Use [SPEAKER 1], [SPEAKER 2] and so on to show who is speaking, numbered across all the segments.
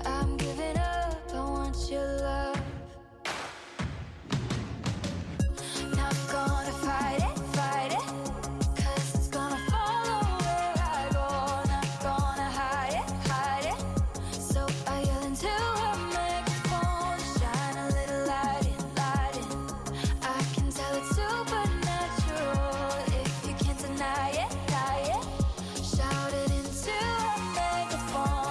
[SPEAKER 1] I'm giving up, I want your love. Not gonna fight it, 'cause it's gonna follow where I go. Not gonna hide it. So I yell into a microphone, shine a little light in. I can tell it's supernatural if you can't deny it. Shout it into a megaphone.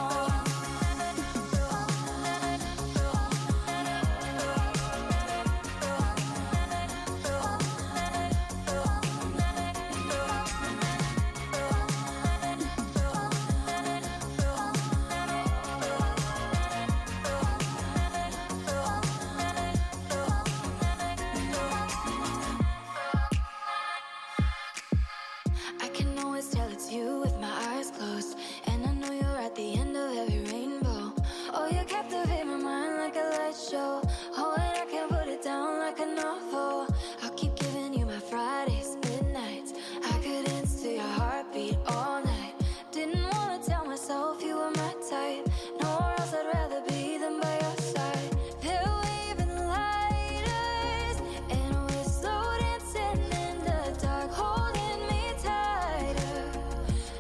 [SPEAKER 1] I can always tell it's you with my eyes closed, and I know you're at the end of every rainbow. Oh, you captivate my mind like a light show. Oh, and I can't put it down like a novel. I'll keep giving you my Fridays, midnights. I could dance to your heartbeat all night. Didn't wanna tell myself you were my type. Nowhere else I'd rather be than by your side. They're waving lighters, and we're slow dancing in the dark, holding me tighter.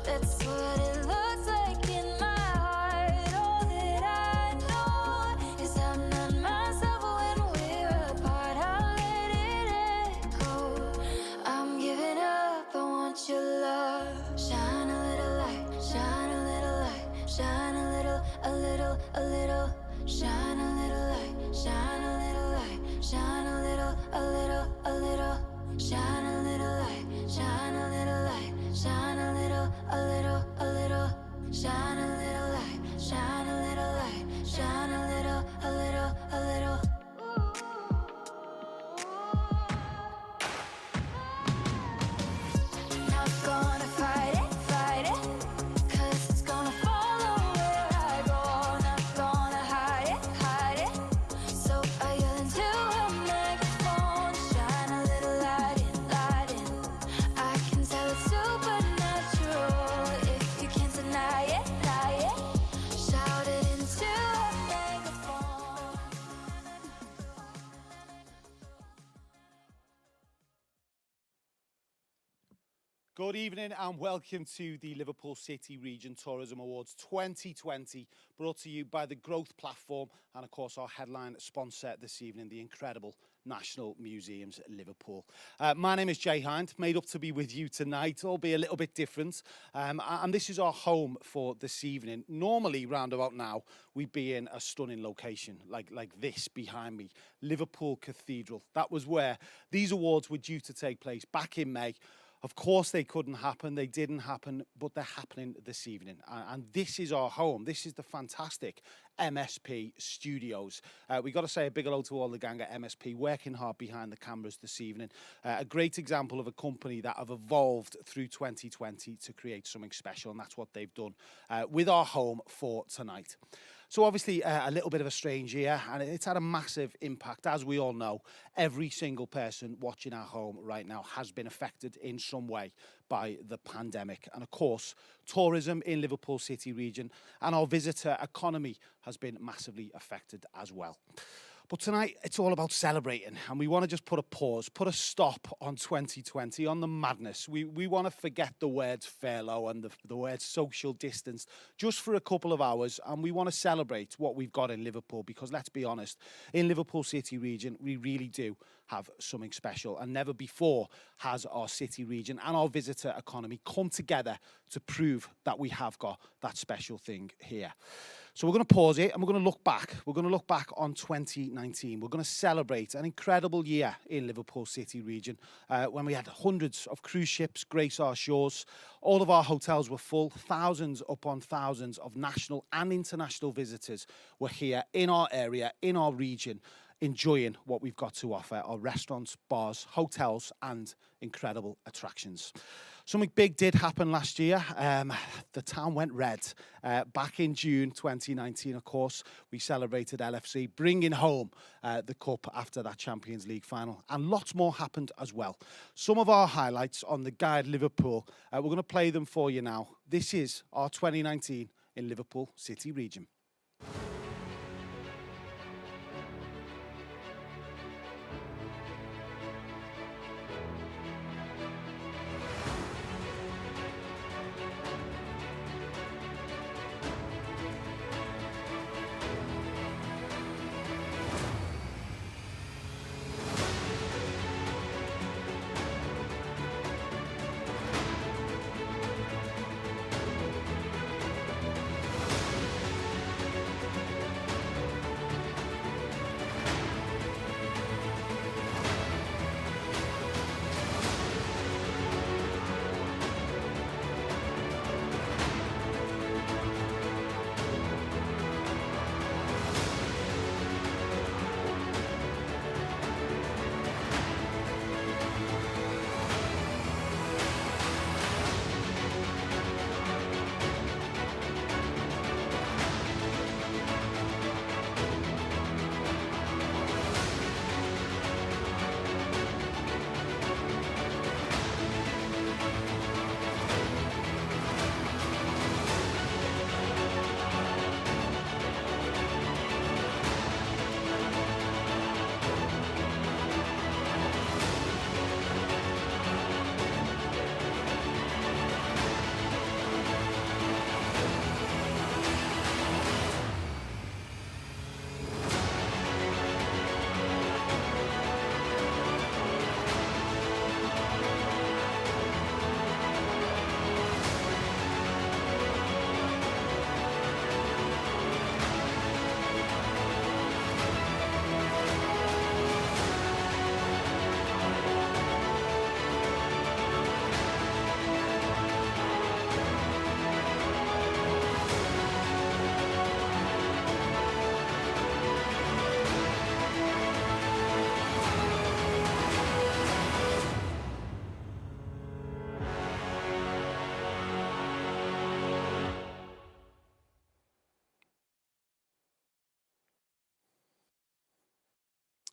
[SPEAKER 1] That's what it looks like in my heart. All that I know is I'm not myself when we're apart. I'll let it echo. I'm giving up, I want your love. Shine a little light, shine a little light, shine a little, a little, a little. Shine a little light, shine a little light, shine a little, a little, a little. Shine a little light, shine a little light, shine a little, a little, a little. Shine a little light, shine a little light, shine a little, a little, a little. Not gonna fight it, 'cause it's gonna follow where I go. Not gonna hide it. So I yell into a microphone, shine a little light in. I can tell it's supernatural if you can't deny it. Shout it into a megaphone.
[SPEAKER 2] Good evening and welcome to the Liverpool City Region Tourism Awards 2020, brought to you by the Growth Platform and of course our headline sponsor this evening, the incredible National Museums Liverpool. My name is Jay Hind, made up to be with you tonight, albeit a little bit different, and this is our home for this evening. Normally round about now we'd be in a stunning location like this behind me, Liverpool Cathedral. That was where these awards were due to take place back in May. Of course they couldn't happen, they didn't happen, but they're happening this evening. And this is our home, this is the fantastic MSP Studios. We got to say a big hello to all the gang at MSP working hard behind the cameras this evening. A great example of a company that have evolved through 2020 to create something special, and that's what they've done with our home for tonight. So obviously a little bit of a strange year, and it's had a massive impact. As we all know, every single person watching our home right now has been affected in some way by the pandemic. And of course, tourism in Liverpool City region and our visitor economy has been massively affected as well. But tonight, it's all about celebrating, and we want to just put a pause, put a stop on 2020, on the madness. We want to forget the words furlough and the words social distance just for a couple of hours, and we want to celebrate what we've got in Liverpool, because let's be honest, in Liverpool City region, we really do have something special, and never before has our city region and our visitor economy come together to prove that we have got that special thing here. So we're going to pause it and we're going to look back. We're going to look back on 2019. We're going to celebrate an incredible year in Liverpool City region when we had hundreds of cruise ships grace our shores. All of our hotels were full. Thousands upon thousands of national and international visitors were here in our area, in our region, enjoying what we've got to offer, our restaurants, bars, hotels and incredible attractions. Something big did happen last year. The town went red. Back in June 2019, of course, we celebrated LFC, bringing home the cup after that Champions League final. And lots more happened as well. Some of our highlights on the Guide Liverpool, we're going to play them for you now. This is our 2019 in Liverpool City region.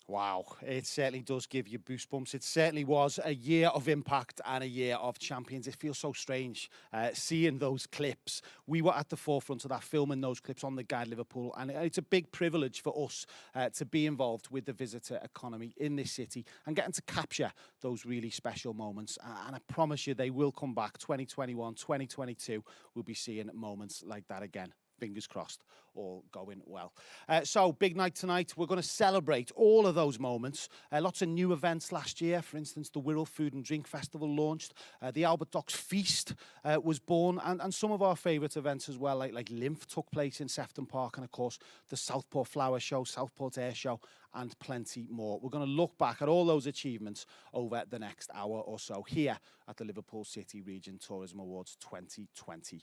[SPEAKER 2] Wow, it certainly does give you goosebumps. It certainly was a year of impact and a year of champions. It feels so strange seeing those clips. We were at the forefront of that, filming those clips on the Guide Liverpool, and it's a big privilege for us to be involved with the visitor economy in this city and getting to capture those really special moments. And I promise you, they will come back. 2021, 2022, we'll be seeing moments like that again. Fingers crossed, all going well. So, big night tonight. We're going to celebrate all of those moments. Lots of new events last year. For instance, the Wirral Food and Drink Festival launched. The Albert Docks Feast was born. And some of our favourite events as well, like Lymph, took place in Sefton Park. And, of course, the Southport Flower Show, Southport Air Show, and plenty more. We're going to look back at all those achievements over the next hour or so here at the Liverpool City Region Tourism Awards 2020.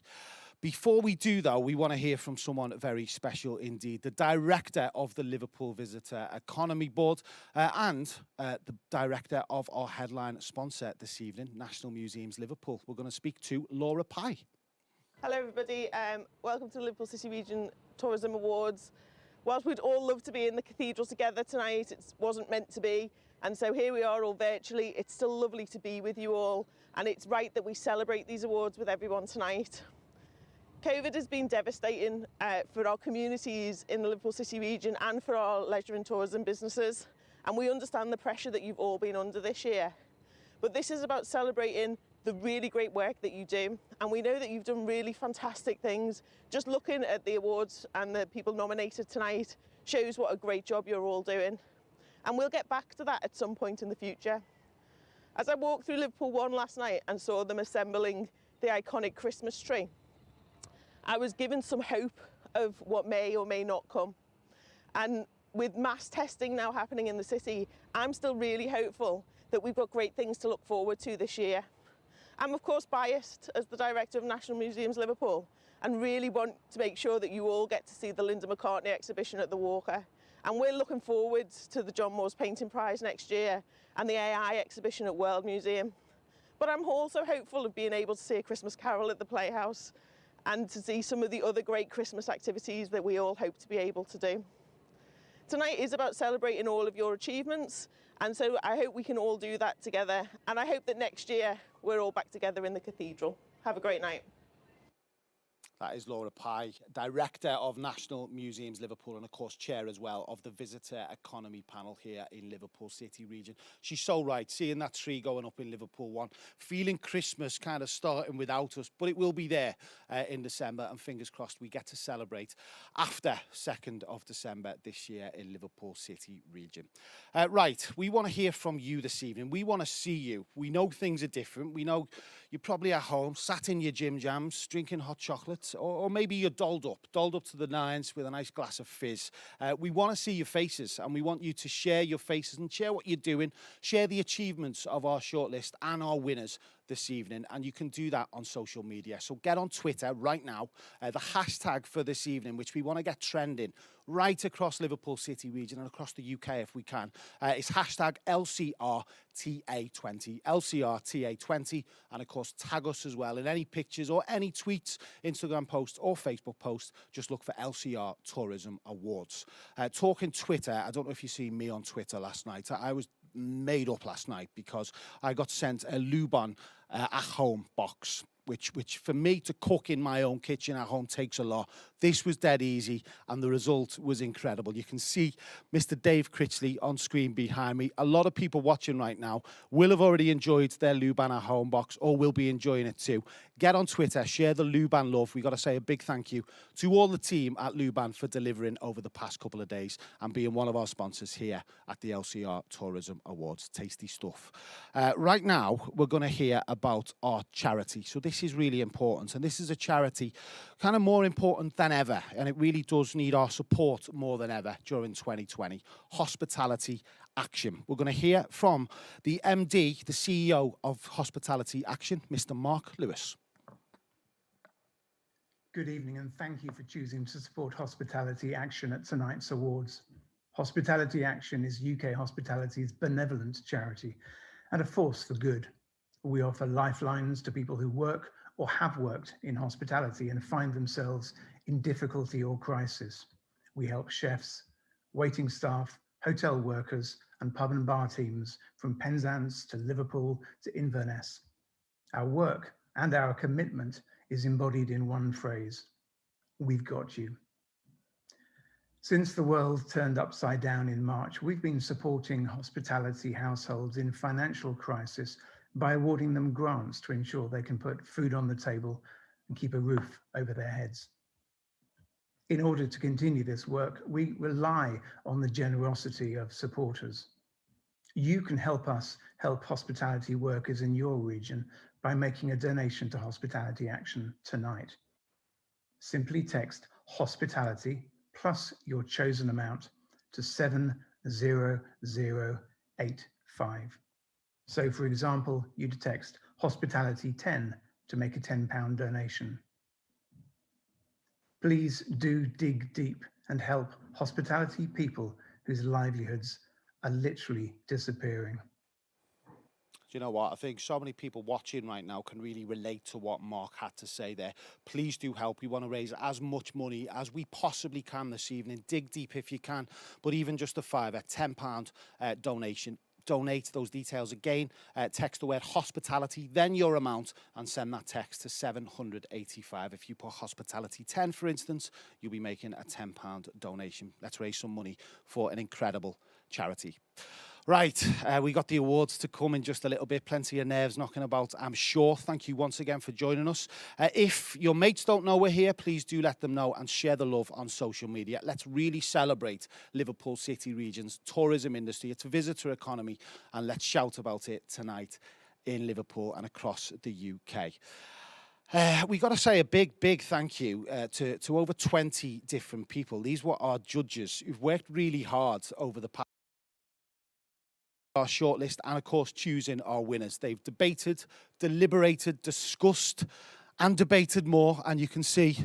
[SPEAKER 2] Before we do, though, we want to hear from someone very special indeed, the director of the Liverpool Visitor Economy Board and the director of our headline sponsor this evening, National Museums Liverpool. We're going to speak to Laura Pye.
[SPEAKER 3] Hello everybody, welcome to the Liverpool City Region Tourism Awards. Whilst we'd all love to be in the cathedral together tonight, it wasn't meant to be, and so here we are all virtually. It's still lovely to be with you all, and it's right that we celebrate these awards with everyone tonight. COVID has been devastating for our communities in the Liverpool City region and for our leisure and tourism businesses, and we understand the pressure that you've all been under this year. But this is about celebrating the really great work that you do, and we know that you've done really fantastic things. Just looking at the awards and the people nominated tonight shows what a great job you're all doing, and we'll get back to that at some point in the future. As I walked through Liverpool One last night and saw them assembling the iconic Christmas tree, I was given some hope of what may or may not come. And with mass testing now happening in the city, I'm still really hopeful that we've got great things to look forward to this year. I'm of course biased as the director of National Museums Liverpool and really want to make sure that you all get to see the Linda McCartney exhibition at the Walker. And we're looking forward to the John Moores Painting Prize next year and the AI exhibition at World Museum. But I'm also hopeful of being able to see A Christmas Carol at the Playhouse and to see some of the other great Christmas activities that we all hope to be able to do. Tonight is about celebrating all of your achievements, and so I hope we can all do that together, and I hope that next year we're all back together in the cathedral. Have a great night.
[SPEAKER 2] That is Laura Pye, Director of National Museums Liverpool and, of course, Chair as well of the Visitor Economy Panel here in Liverpool City Region. She's so right, seeing that tree going up in Liverpool One, feeling Christmas kind of starting without us, but it will be there in December, and fingers crossed we get to celebrate after 2nd of December this year in Liverpool City Region. Right, we want to hear from you this evening. We want to see you. We know things are different. We know you're probably at home, sat in your gym jams, drinking hot chocolate, or maybe you're dolled up to the nines with a nice glass of fizz. We want to see your faces, and we want you to share your faces and share what you're doing, share the achievements of our shortlist and our winners this evening, and you can do that on social media. So get on Twitter right now. The hashtag for this evening, which we want to get trending right across Liverpool City Region and across the UK if we can, is hashtag LCRTA20, LCRTA20, and of course tag us as well in any pictures or any tweets, Instagram posts or Facebook posts. Just look for LCR Tourism Awards. Talking Twitter, I don't know if you see me on Twitter last night. I was made up last night because I got sent a Luban at home box, which for me to cook in my own kitchen at home takes a lot. This was dead easy, and the result was incredible. You can see Mr. Dave Critchley on screen behind me. A lot of people watching right now will have already enjoyed their Luban at home box or will be enjoying it too. Get on Twitter, share the Luban love. We got to say a big thank you to all the team at Luban for delivering over the past couple of days and being one of our sponsors here at the LCR Tourism Awards. Tasty stuff. Right now, we're going to hear about our charity. So this is really important, and this is a charity kind of more important than ever, and it really does need our support more than ever during 2020. Hospitality Action. We're going to hear from the MD, the CEO of Hospitality Action, Mr. Mark Lewis.
[SPEAKER 4] Good evening, and thank you for choosing to support Hospitality Action at tonight's awards. Hospitality Action is UK hospitality's benevolent charity and a force for good. We offer lifelines to people who work or have worked in hospitality and find themselves in difficulty or crisis. We help chefs, waiting staff, hotel workers, and pub and bar teams from Penzance to Liverpool to Inverness. Our work and our commitment is embodied in one phrase: we've got you. Since the world turned upside down in March, we've been supporting hospitality households in financial crisis by awarding them grants to ensure they can put food on the table and keep a roof over their heads. In order to continue this work, we rely on the generosity of supporters. You can help us help hospitality workers in your region by making a donation to Hospitality Action tonight. Simply text hospitality plus your chosen amount to 70085. So for example, you'd text hospitality 10 to make a £10 donation. Please do dig deep and help hospitality people whose livelihoods are literally disappearing.
[SPEAKER 2] Do you know what? I think so many people watching right now can really relate to what Mark had to say there. Please do help. We want to raise as much money as we possibly can this evening. Dig deep if you can, but even just a £5, £10 donation. Donate those details again. Text the word hospitality, then your amount, and send that text to 785. If you put hospitality 10, for instance, you'll be making a £10 donation. Let's raise some money for an incredible charity. Right, we got the awards to come in just a little bit. Plenty of nerves knocking about, I'm sure. Thank you once again for joining us. If your mates don't know we're here, please do let them know and share the love on social media. Let's really celebrate Liverpool City Region's tourism industry. It's a visitor economy, and let's shout about it tonight in Liverpool and across the UK. We got to say a big thank you to over 20 different people. These were our judges who've worked really hard over the past our shortlist and of course choosing our winners. They've debated, deliberated, discussed and debated more, and you can see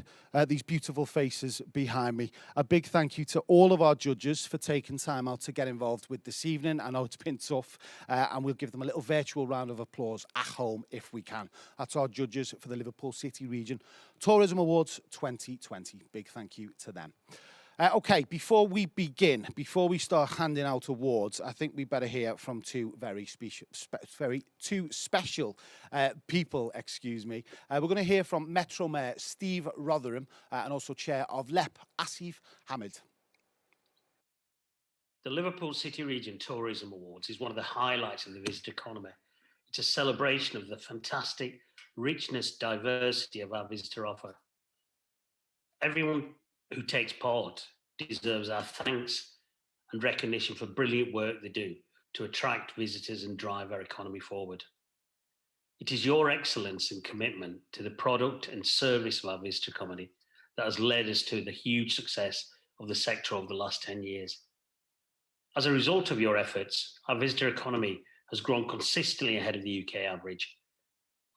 [SPEAKER 2] these beautiful faces behind me. A big thank you to all of our judges for taking time out to get involved with this evening. I know it's been tough, and we'll give them a little virtual round of applause at home if we can. That's our judges for the Liverpool City Region Tourism Awards 2020. Big thank you to them. Okay, before we begin, before we start handing out awards, I think we better hear from two special people, excuse me. We're going to hear from Metro Mayor Steve Rotherham and also Chair of LEP, Asif Hamid.
[SPEAKER 5] The Liverpool City Region Tourism Awards is one of the highlights of the visitor economy. It's a celebration of the fantastic richness, diversity of our visitor offer. Everyone who takes part deserves our thanks and recognition for brilliant work they do to attract visitors and drive our economy forward. It is your excellence and commitment to the product and service of our visitor economy that has led us to the huge success of the sector over the last 10 years. As a result of your efforts, our visitor economy has grown consistently ahead of the UK average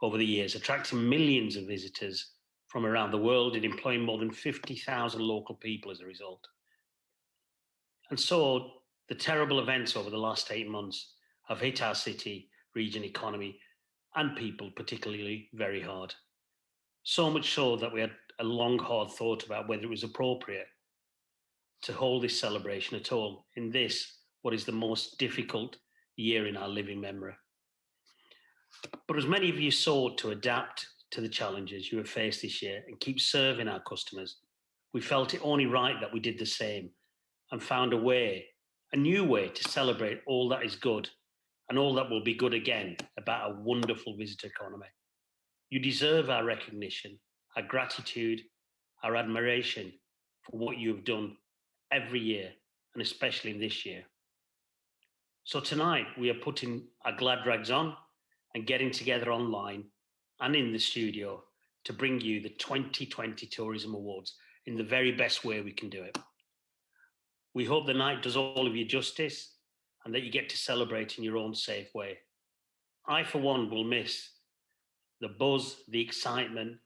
[SPEAKER 5] over the years, attracting millions of visitors from around the world and employing more than 50,000 local people as a result. And so the terrible events over the last 8 months have hit our city, region economy and people particularly very hard. So much so that we had a long, hard thought about whether it was appropriate to hold this celebration at all in this, what is the most difficult year in our living memory. But as many of you sought to adapt to the challenges you have faced this year and keep serving our customers, we felt it only right that we did the same and found a new way to celebrate all that is good and all that will be good again about a wonderful visitor economy. You deserve our recognition, our gratitude, our admiration for what you have done every year and especially this year. So tonight we are putting our glad rags on and getting together online and in the studio to bring you the 2020 Tourism Awards in the very best way we can do it. We hope the night does all of you justice and that you get to celebrate in your own safe way. I, for one, will miss the buzz, the excitement,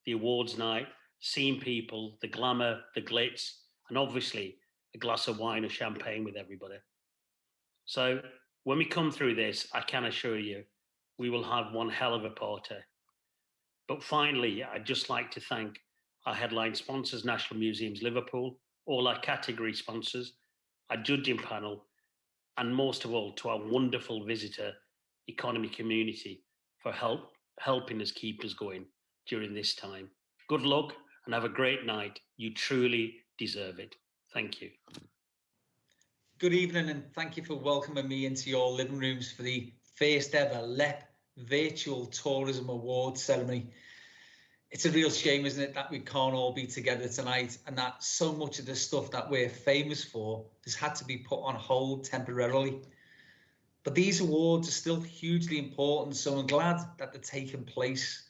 [SPEAKER 5] the awards night, seeing people, the glamour, the glitz, and obviously a glass of wine or champagne with everybody. So when we come through this, I can assure you, we will have one hell of a party. But finally, I'd just like to thank our headline sponsors, National Museums Liverpool, all our category sponsors, our judging panel, and most of all to our wonderful visitor economy community for helping us keep us going during this time. Good luck and have a great night. You truly deserve it. Thank you.
[SPEAKER 6] Good evening, and thank you for welcoming me into your living rooms for the first ever LEP Virtual Tourism Awards ceremony. It's a real shame, isn't it, that we can't all be together tonight, and that so much of the stuff that we're famous for has had to be put on hold temporarily. But these awards are still hugely important, so I'm glad that they're taking place.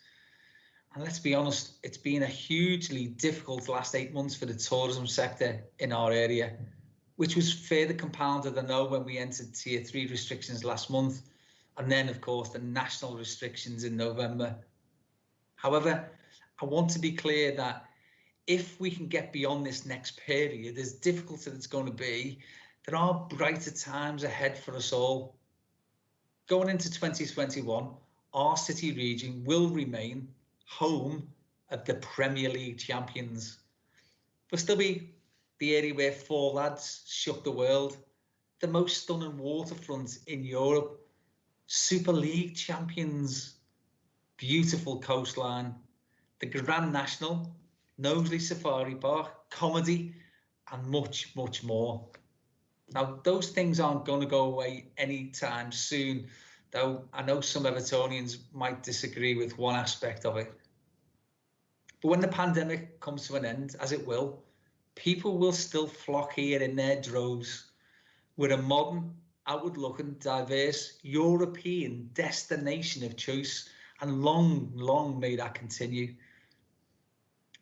[SPEAKER 6] And let's be honest, it's been a hugely difficult last 8 months for the tourism sector in our area, which was further compounded, I know, when we entered Tier 3 restrictions last month, and then, of course, the national restrictions in November. However, I want to be clear that if we can get beyond this next period, as difficult as it's going to be, there are brighter times ahead for us all. Going into 2021, our city region will remain home of the Premier League champions. We'll still be the area where four lads shook the world, the most stunning waterfront in Europe, Super League champions, beautiful coastline, the Grand National, Knowsley Safari Park, comedy, and much, much more. Now, those things aren't going to go away anytime soon, though I know some Evertonians might disagree with one aspect of it. But when the pandemic comes to an end, as it will, people will still flock here in their droves. We're a modern, outward-looking, diverse European destination of choice, and long, long may that continue.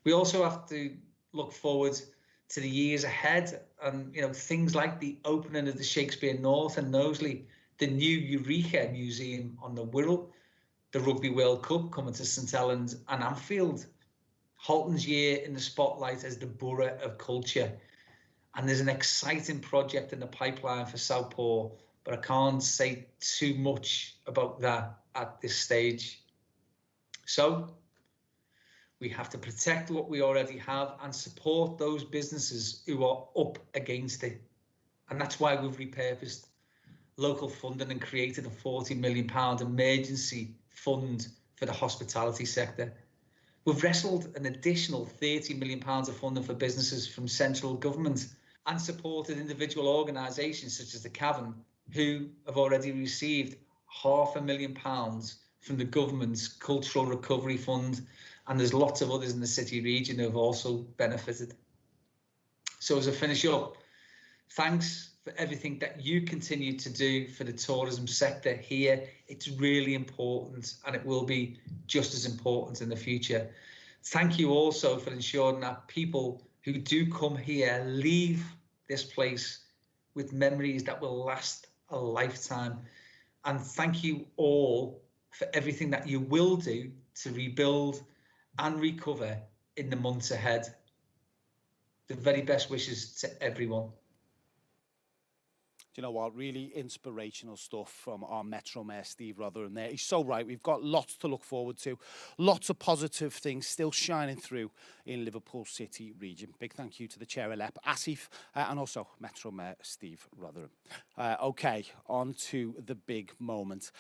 [SPEAKER 6] We also have to look forward to the years ahead, and things like the opening of the Shakespeare North and Knowsley, the new Eureka Museum on the Wirral, the Rugby World Cup coming to St Helens and Anfield, Halton's year in the spotlight as the borough of culture. And there's an exciting project in the pipeline for Southport, but I can't say too much about that at this stage. So we have to protect what we already have and support those businesses who are up against it. And that's why we've repurposed local funding and created a £40 million emergency fund for the hospitality sector. We've wrestled an additional £30 million of funding for businesses from central government and supported individual organisations such as the Cavern, who have already received £500,000 from the government's Cultural Recovery Fund, and there's lots of others in the city region who have also benefited. So as I finish up, thanks for everything that you continue to do for the tourism sector here. It's really important, and it will be just as important in the future. Thank you also for ensuring that people who do come here leave this place with memories that will last a lifetime. And thank you all for everything that you will do to rebuild and recover in the months ahead. The very best wishes to everyone.
[SPEAKER 2] Do you know what? Really inspirational stuff from our Metro Mayor, Steve Rotherham there. He's so right. We've got lots to look forward to. Lots of positive things still shining through in Liverpool City region. Big thank you to the Chair of LEP, Asif, and also Metro Mayor, Steve Rotherham. OK, on to the big moment.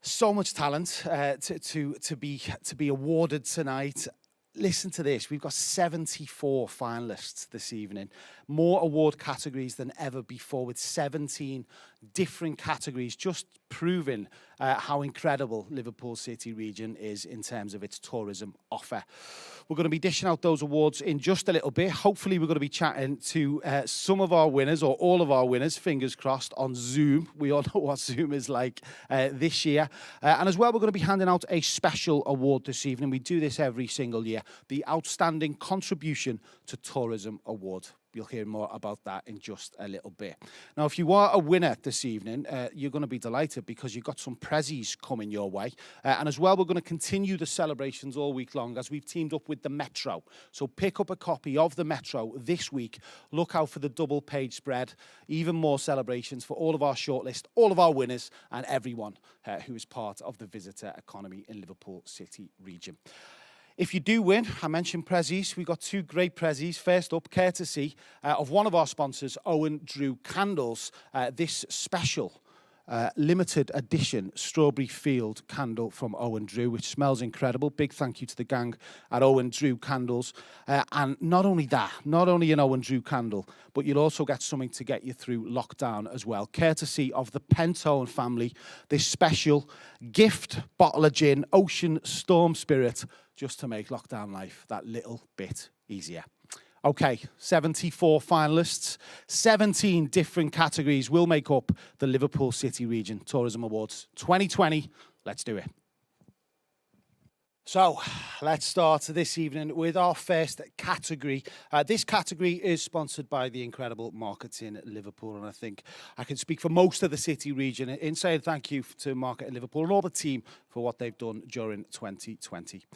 [SPEAKER 2] So much talent to be awarded tonight. Listen to this, we've got 74 finalists this evening, more award categories than ever before, with 17 different categories, just proving how incredible Liverpool City region is in terms of its tourism offer. We're going to be dishing out those awards in just a little bit. Hopefully we're going to be chatting to some of our winners, or all of our winners, fingers crossed, on Zoom. We all know what Zoom is like this year. And as well, we're going to be handing out a special award this evening. We do this every single year, the Outstanding Contribution to Tourism Award. You'll hear more about that in just a little bit. Now, if you are a winner this evening, you're going to be delighted because you've got some prezzies coming your way. And as well, we're going to continue the celebrations all week long as we've teamed up with the Metro. So pick up a copy of the Metro this week. Look out for the double page spread. Even more celebrations for all of our shortlist, all of our winners, and everyone who is part of the visitor economy in Liverpool City region. If you do win, I mentioned prezzies. We've got 2 great prezzies. First up, courtesy of one of our sponsors, Owen Drew Candles. This special limited edition strawberry field candle from Owen Drew, which smells incredible. Big thank you to the gang at Owen Drew Candles. And not only that, not only an Owen Drew candle, but you'll also get something to get you through lockdown as well. Courtesy of the Pentone family, this special gift bottle of gin, Ocean Storm Spirit, just to make lockdown life that little bit easier. Okay, 74 finalists, 17 different categories will make up the Liverpool City Region Tourism Awards 2020. Let's do it. So, let's start this evening with our first category. This category is sponsored by the incredible Marketing Liverpool, and I think I can speak for most of the City region in saying thank you to Marketing Liverpool and all the team for what they've done during 2020.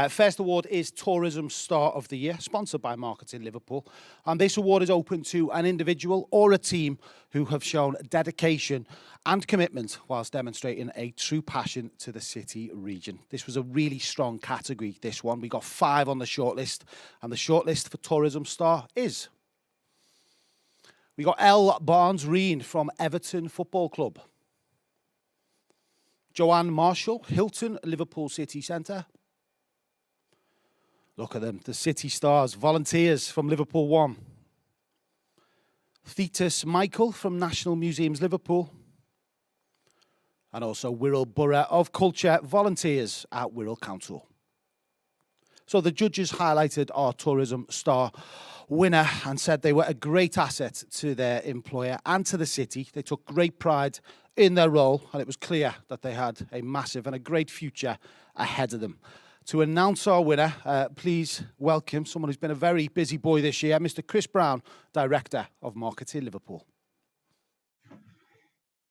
[SPEAKER 2] First award is Tourism Star of the Year, sponsored by Marketing Liverpool, and this award is open to an individual or a team who have shown dedication and commitment whilst demonstrating a true passion to the City region. This was a really strong category, this one. We got 5 on the shortlist, and the shortlist for Tourism Star is... We got Elle Barnes-Reen from Everton Football Club. Joanne Marshall, Hilton Liverpool City Centre. Look at them, the City Stars, volunteers from Liverpool 1. Thetis Michael from National Museums Liverpool. And also Wirral Borough of Culture volunteers at Wirral Council. So the judges highlighted our Tourism Star winner and said they were a great asset to their employer and to the city. They took great pride in their role, and it was clear that they had a massive and a great future ahead of them. To announce our winner, please welcome someone who's been a very busy boy this year, Mr. Chris Brown, Director of Marketing Liverpool.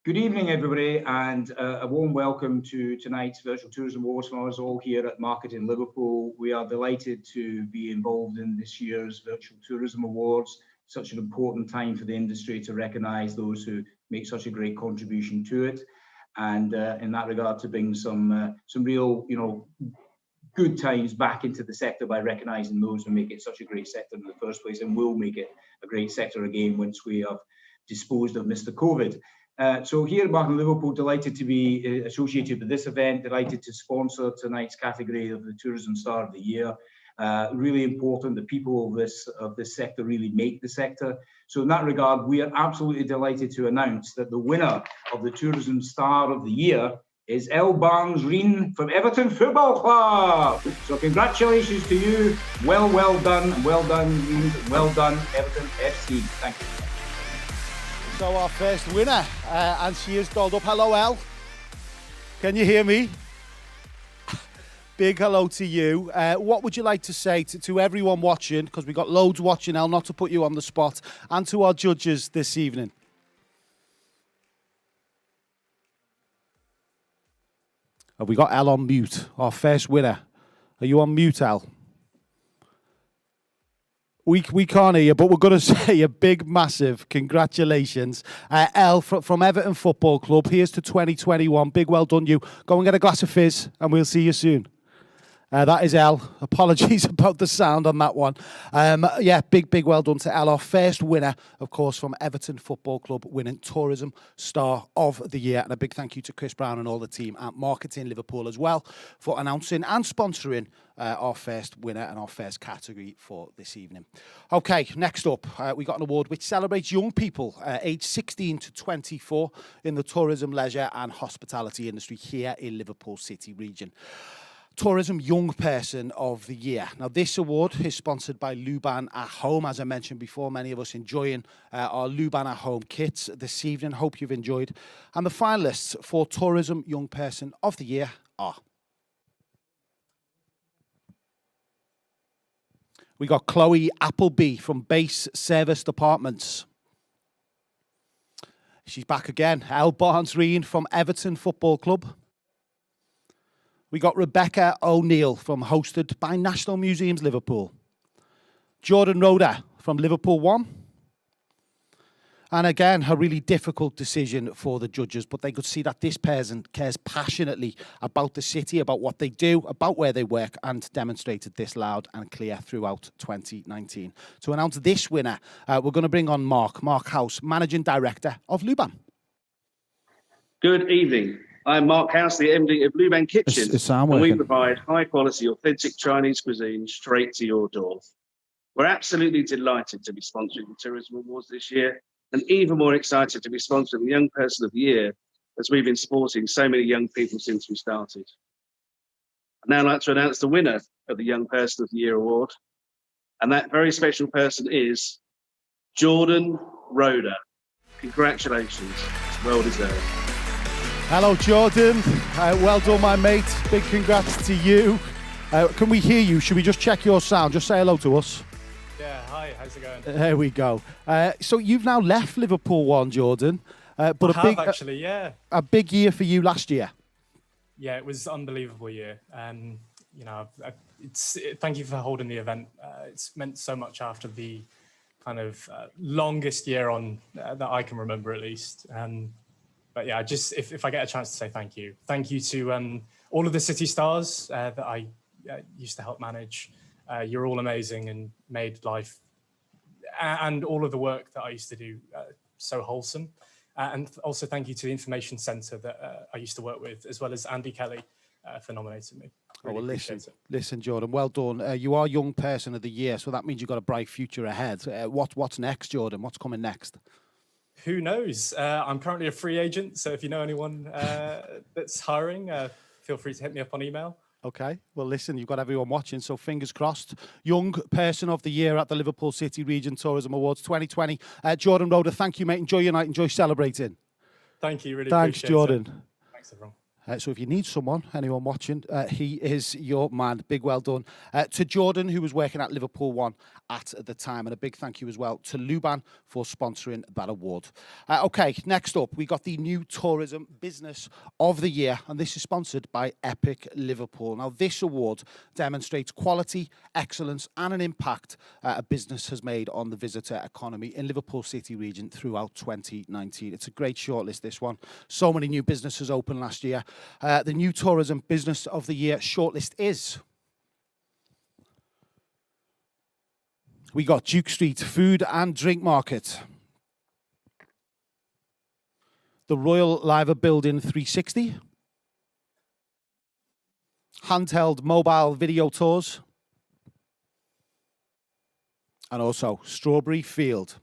[SPEAKER 7] Good evening, everybody, and a warm welcome to tonight's Virtual Tourism Awards from us all here at Marketing Liverpool. We are delighted to be involved in this year's Virtual Tourism Awards. Such an important time for the industry to recognise those who make such a great contribution to it, and in that regard, to bring some real, good times back into the sector by recognising those who make it such a great sector in the first place and will make it a great sector again once we have disposed of Mr. COVID. So here at Marketing Liverpool, delighted to be associated with this event, delighted to sponsor tonight's category of the Tourism Star of the Year. Really important, the people of this sector really make the sector. So in that regard, we are absolutely delighted to announce that the winner of the Tourism Star of the Year is Elle Barnes-Reen from Everton Football Club. So congratulations to you. Well done, Reen. Well done, Everton FC. Thank you.
[SPEAKER 2] So our first winner, and she is dolled up. Hello, Elle. Can you hear me? Big hello to you. What would you like to say to everyone watching, because we've got loads watching, Elle, not to put you on the spot, and to our judges this evening? Have we got Elle on mute? Our first winner. Are you on mute, Elle? We can't hear you, but we're going to say a big, massive congratulations. Elle from Everton Football Club. Here's to 2021. Big well done, you. Go and get a glass of fizz, and we'll see you soon. That is Elle. Apologies about the sound on that one. Yeah, big well done to Elle. Our first winner, of course, from Everton Football Club, winning Tourism Star of the Year. And a big thank you to Chris Brown and all the team at Marketing Liverpool as well for announcing and sponsoring our first winner and our first category for this evening. Okay, next up, we got an award which celebrates young people aged 16 to 24 in the tourism, leisure and hospitality industry here in Liverpool City region. Tourism Young Person of the Year. Now, this award is sponsored by Luban at Home. As I mentioned before, many of us enjoying our Luban at Home kits this evening. Hope you've enjoyed. And the finalists for Tourism Young Person of the Year are... We got Chloe Appleby from Base Service Departments. She's back again. Elle Barnes-Reen from Everton Football Club. We got Rebecca O'Neill from Hosted by National Museums Liverpool. Jordan Roder from Liverpool 1. And again, a really difficult decision for the judges, but they could see that this person cares passionately about the city, about what they do, about where they work, and demonstrated this loud and clear throughout 2019. To announce this winner, we're going to bring on Mark House, Managing Director of Luban.
[SPEAKER 8] Good evening. I'm Mark House, the MD of Luban Kitchen, and we provide high-quality, authentic Chinese cuisine straight to your door. We're absolutely delighted to be sponsoring the Tourism Awards this year, and even more excited to be sponsoring the Young Person of the Year, as we've been supporting so many young people since we started. I'd now like to announce the winner of the Young Person of the Year award, and that very special person is Jordan Roeder. Congratulations, it's well deserved.
[SPEAKER 2] Hello, Jordan. Well done, my mate. Big congrats to you. Can we hear you? Should we just check your sound? Just say hello to us.
[SPEAKER 9] Yeah, hi, how's it going?
[SPEAKER 2] There we go. So you've now left Liverpool One, Jordan. But a big year for you last year.
[SPEAKER 9] Yeah, it was an unbelievable year. Thank you for holding the event. It's meant so much after the kind of longest year on that I can remember, at least. But yeah, just if I get a chance to say thank you to all of the City Stars that I used to help manage. You're all amazing and made life and all of the work that I used to do so wholesome. And also thank you to the Information Centre that I used to work with, as well as Andy Kelly for nominating me. Really
[SPEAKER 2] listen, Jordan, well done. You are Young Person of the Year, so that means you've got a bright future ahead. What's next, Jordan? What's coming next?
[SPEAKER 9] Who knows? I'm currently a free agent, so if you know anyone that's hiring, feel free to hit me up on email.
[SPEAKER 2] Okay, well, listen, you've got everyone watching, so fingers crossed. Young Person of the Year at the Liverpool City Region Tourism Awards 2020. Jordan Roeder, thank you, mate. Enjoy your night. Enjoy celebrating.
[SPEAKER 9] Thank you. Really
[SPEAKER 2] Thanks,
[SPEAKER 9] appreciate
[SPEAKER 2] Jordan.
[SPEAKER 9] it. Thanks, everyone.
[SPEAKER 2] So if you need someone, anyone watching, he is your man. Big well done. To Jordan, who was working at Liverpool One at the time, and a big thank you as well to Luban for sponsoring that award. Okay, next up, we got the New Tourism Business of the Year, and this is sponsored by Epic Liverpool. Now, this award demonstrates quality, excellence, and an impact a business has made on the visitor economy in Liverpool City region throughout 2019. It's a great shortlist, this one. So many new businesses opened last year. The New Tourism Business of the Year shortlist is... We got Duke Street Food and Drink Market, the Royal Liver Building 360, Handheld Mobile Video Tours, and also Strawberry Field.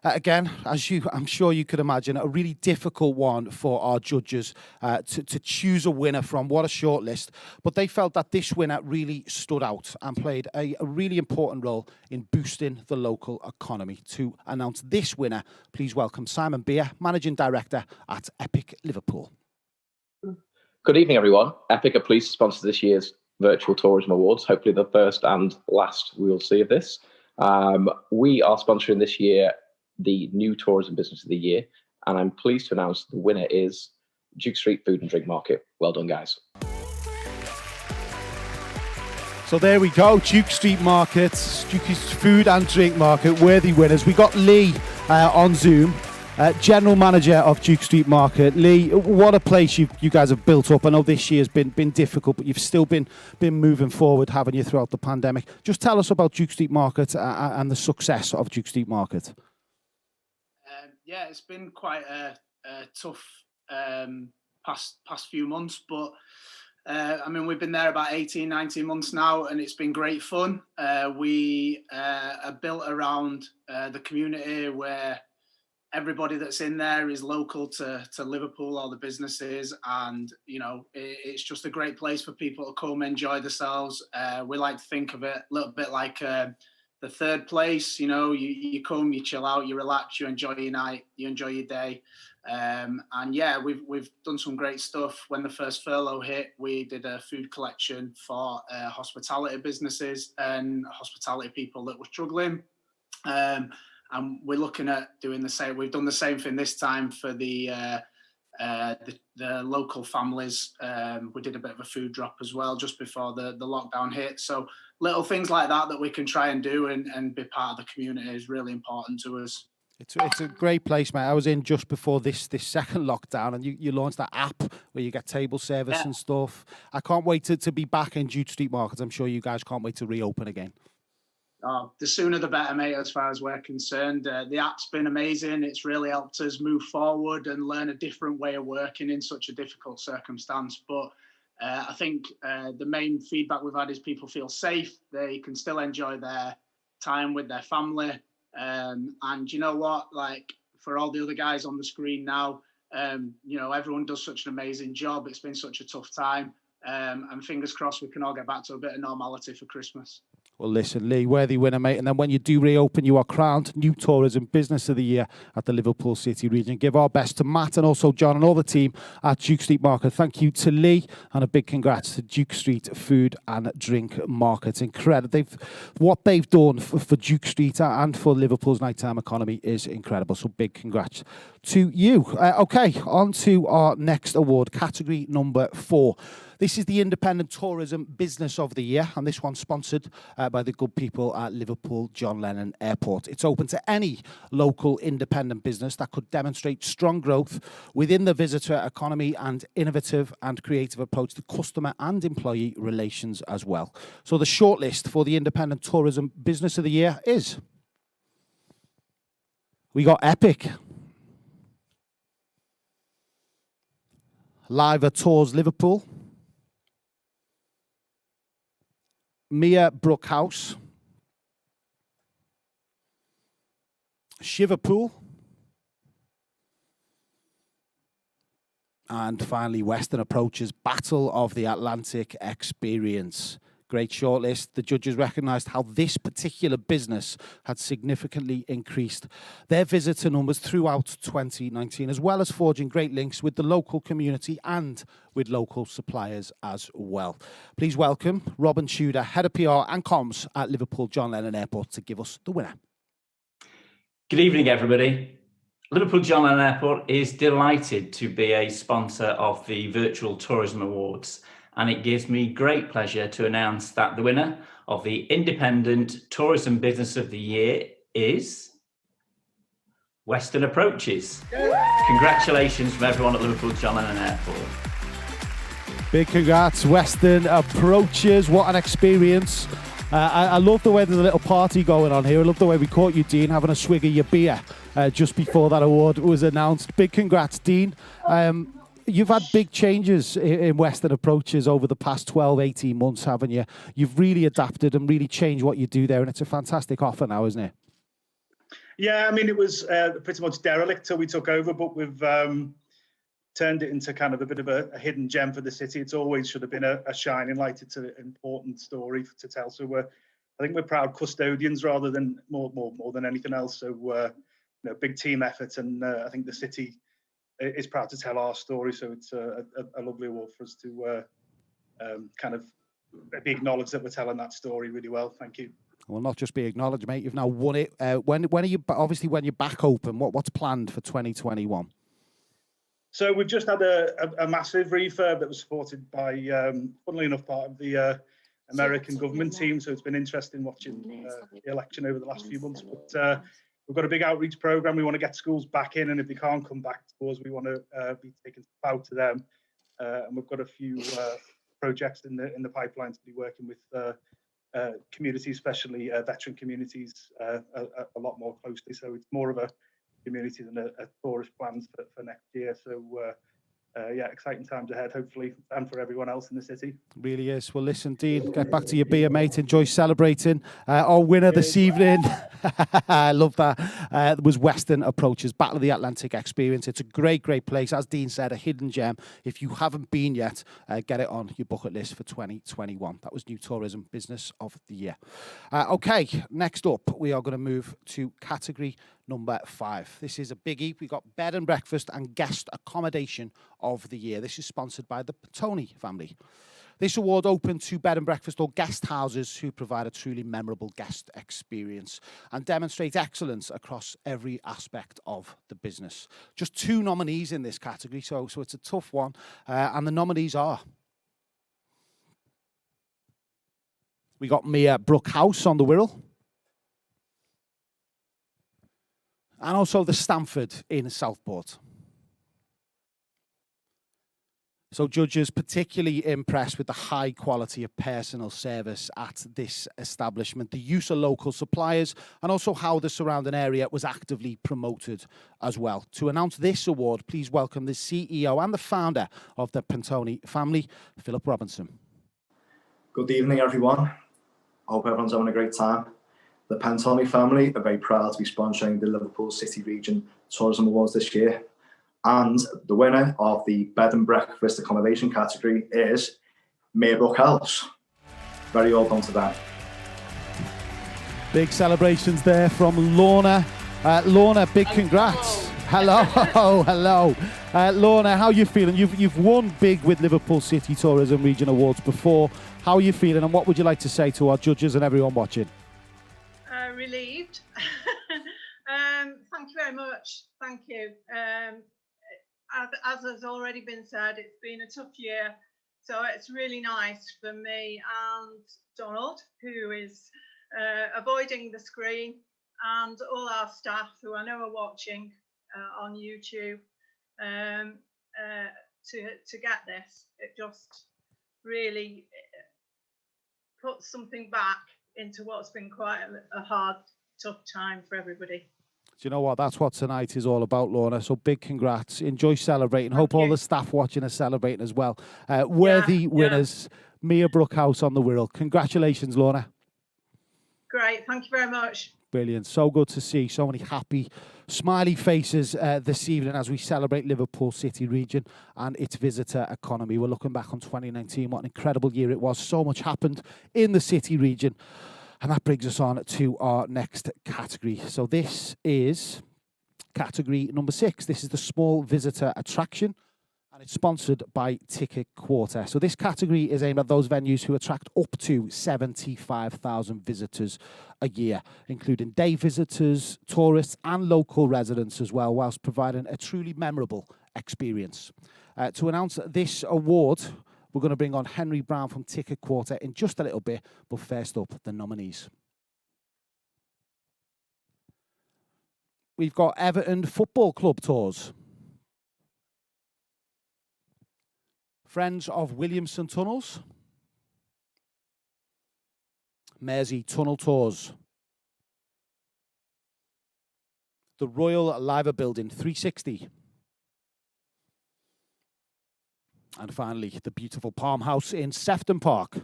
[SPEAKER 2] Again, I'm sure you could imagine, a really difficult one for our judges to choose a winner from. What a shortlist. But they felt that this winner really stood out and played a really important role in boosting the local economy. To announce this winner, please welcome Simon Beer, Managing Director at Epic Liverpool.
[SPEAKER 10] Good evening, everyone. Epic are pleased to sponsor this year's Virtual Tourism Awards, hopefully the first and last we'll see of this. We are sponsoring this year the New Tourism Business of the Year, and I'm pleased to announce the winner is Duke Street Food and Drink Market. Well done, guys.
[SPEAKER 2] So there we go, Duke Street Market, Duke's Food and Drink Market, worthy winners. We got Lee on Zoom, General Manager of Duke Street Market. Lee, what a place you guys have built up. I know this year's been difficult, but you've still been moving forward, haven't you, throughout the pandemic? Just tell us about Duke Street Market and the success of Duke Street Market.
[SPEAKER 11] Yeah, it's been quite a tough past few months, but I mean, we've been there about 18, 19 months now, and it's been great fun. We are built around the community where everybody that's in there is local to Liverpool, all the businesses, and you know, it's just a great place for people to come enjoy themselves. We like to think of it a little bit like the third place. You know, you come, you chill out, you relax, you enjoy your night, you enjoy your day. And yeah, we've done some great stuff. When the first furlough hit, we did a food collection for hospitality businesses and hospitality people that were struggling. And we're looking at doing the same. We've done the same thing this time for the local families. We did a bit of a food drop as well just before the lockdown hit. So little things like that we can try and do and be part of the community is really important to us.
[SPEAKER 2] It's a great place, mate. I was in just before this second lockdown, and you launched that app where you get table service and stuff. I can't wait to be back in Duke Street Market. I'm sure you guys can't wait to reopen again.
[SPEAKER 11] Oh, the sooner the better, mate, as far as we're concerned. The app's been amazing. It's really helped us move forward and learn a different way of working in such a difficult circumstance. But I think the main feedback we've had is people feel safe. They can still enjoy their time with their family. And you know what, like for all the other guys on the screen now, everyone does such an amazing job. It's been such a tough time, and fingers crossed we can all get back to a bit of normality for Christmas.
[SPEAKER 2] Well, listen, Lee, worthy winner, mate. And then when you do reopen, you are crowned New Tourism Business of the Year at the Liverpool City region. Give our best to Matt and also John and all the team at Duke Street Market. Thank you to Lee, and a big congrats to Duke Street Food and Drink Market. Incredible. What they've done for Duke Street and for Liverpool's nighttime economy is incredible. So big congrats to you. Okay, on to our next award, category number 4. This is the Independent Tourism Business of the Year, and this one's sponsored by the good people at Liverpool John Lennon Airport. It's open to any local independent business that could demonstrate strong growth within the visitor economy and innovative and creative approach to customer and employee relations as well. So the shortlist for the Independent Tourism Business of the Year is... We got Epic, Live at Tours Liverpool, Mia Brookhouse, Shiverpool, and finally Western Approach's Battle of the Atlantic Experience. Great shortlist. The judges recognised how this particular business had significantly increased their visitor numbers throughout 2019, as well as forging great links with the local community and with local suppliers as well. Please welcome Robin Tudor, Head of PR and Comms at Liverpool John Lennon Airport, to give us the winner.
[SPEAKER 12] Good evening, everybody. Liverpool John Lennon Airport is delighted to be a sponsor of the Virtual Tourism Awards. And it gives me great pleasure to announce that the winner of the Independent Tourism Business of the Year is Western Approaches. Congratulations from everyone at Liverpool John Lennon Airport.
[SPEAKER 2] Big congrats, Western Approaches. What an experience. I love the way there's a little party going on here. I love the way we caught you, Dean, having a swig of your beer just before that award was announced. Big congrats, Dean. You've had big changes in Western Approaches over the past 12, 18 months, haven't you? You've really adapted and really changed what you do there, and it's a fantastic offer now, isn't it?
[SPEAKER 13] Yeah, I mean, it was pretty much derelict till we took over, but we've turned it into kind of a bit of a hidden gem for the city. It's always should have been a shining light. It's an important story to tell. So I think we're proud custodians rather than more than anything else. So big team effort, and I think the city is proud to tell our story, so it's a lovely award for us to kind of be acknowledged that we're telling that story really well. Thank you.
[SPEAKER 2] Well, not just be acknowledged, mate. You've now won it. When are you? Obviously, when you're back open, what's planned for 2021?
[SPEAKER 13] So we've just had a massive refurb that was supported by, funnily enough, part of the American government team. So it's been interesting watching the election over the last few months. But we've got a big outreach program. We want to get schools back in, and if they can't come back to us, we want to be taking out to them. And we've got a few projects in the pipeline to be working with communities, especially veteran communities, a lot more closely. So it's more of a community than a tourist plans for next year. So yeah, exciting times ahead, hopefully, and for everyone else in the city.
[SPEAKER 2] Really is. Well, listen, Dean, get back to your beer, mate. Enjoy celebrating. Our winner this evening, I love that, was Western Approaches, Battle of the Atlantic Experience. It's a great, great place. As Dean said, a hidden gem. If you haven't been yet, get it on your bucket list for 2021. That was New Tourism Business of the Year. Okay, next up, we are going to move to category number 5. This is a biggie. We got Bed and Breakfast and Guest Accommodation of the Year. This is sponsored by the Petoni family. This award open to bed and breakfast or guest houses who provide a truly memorable guest experience and demonstrate excellence across every aspect of the business. Just 2 nominees in this category, so it's a tough one. And the nominees are... We got Mia Brookhouse on the Wirral. and also the Stamford in Southport. So judges particularly impressed with the high quality of personal service at this establishment, the use of local suppliers, and also how the surrounding area was actively promoted as well. To announce this award, please welcome the CEO and the founder of the Pantone family, Philip Robinson.
[SPEAKER 14] Good evening, everyone. I hope everyone's having a great time. The Pantone family are very proud to be sponsoring the Liverpool City Region Tourism Awards this year. And the winner of the bed and breakfast accommodation category is Meerbrook House. Very well done to them.
[SPEAKER 2] Big celebrations there from Lorna. Lorna, big congrats. Hello, hello. Lorna, how are you feeling? You've won big with Liverpool City Tourism Region Awards before. How are you feeling, and what would you like to say to our judges and everyone watching?
[SPEAKER 15] Relieved. Thank you very much. Thank you. As has already been said, it's been a tough year, so it's really nice for me and Donald, who is avoiding the screen, and all our staff who I know are watching on YouTube to get this. It just really puts something back into what's been quite a hard, tough time for everybody.
[SPEAKER 2] Do you know what? That's what tonight is all about, Lorna. So big congrats. Enjoy celebrating. Hope all the staff watching are celebrating as well. Worthy winners, Meerbrook House on the Wirral. Congratulations, Lorna.
[SPEAKER 15] Great. Thank you very much.
[SPEAKER 2] Brilliant. So good to see so many happy, smiley faces this evening as we celebrate Liverpool City Region and its visitor economy. We're looking back on 2019. What an incredible year it was. So much happened in the City Region. And that brings us on to our next category. So this is category number 6. This is the small visitor attraction, and it's sponsored by Ticket Quarter. So this category is aimed at those venues who attract up to 75,000 visitors a year, including day visitors, tourists, and local residents as well, whilst providing a truly memorable experience. To announce this award, we're going to bring on Henry Brown from Ticket Quarter in just a little bit, but first up, the nominees. We've got Everton Football Club tours, Friends of Williamson Tunnels, Mersey Tunnel Tours, the Royal Liver Building 360, and finally, the beautiful Palm House in Sefton Park.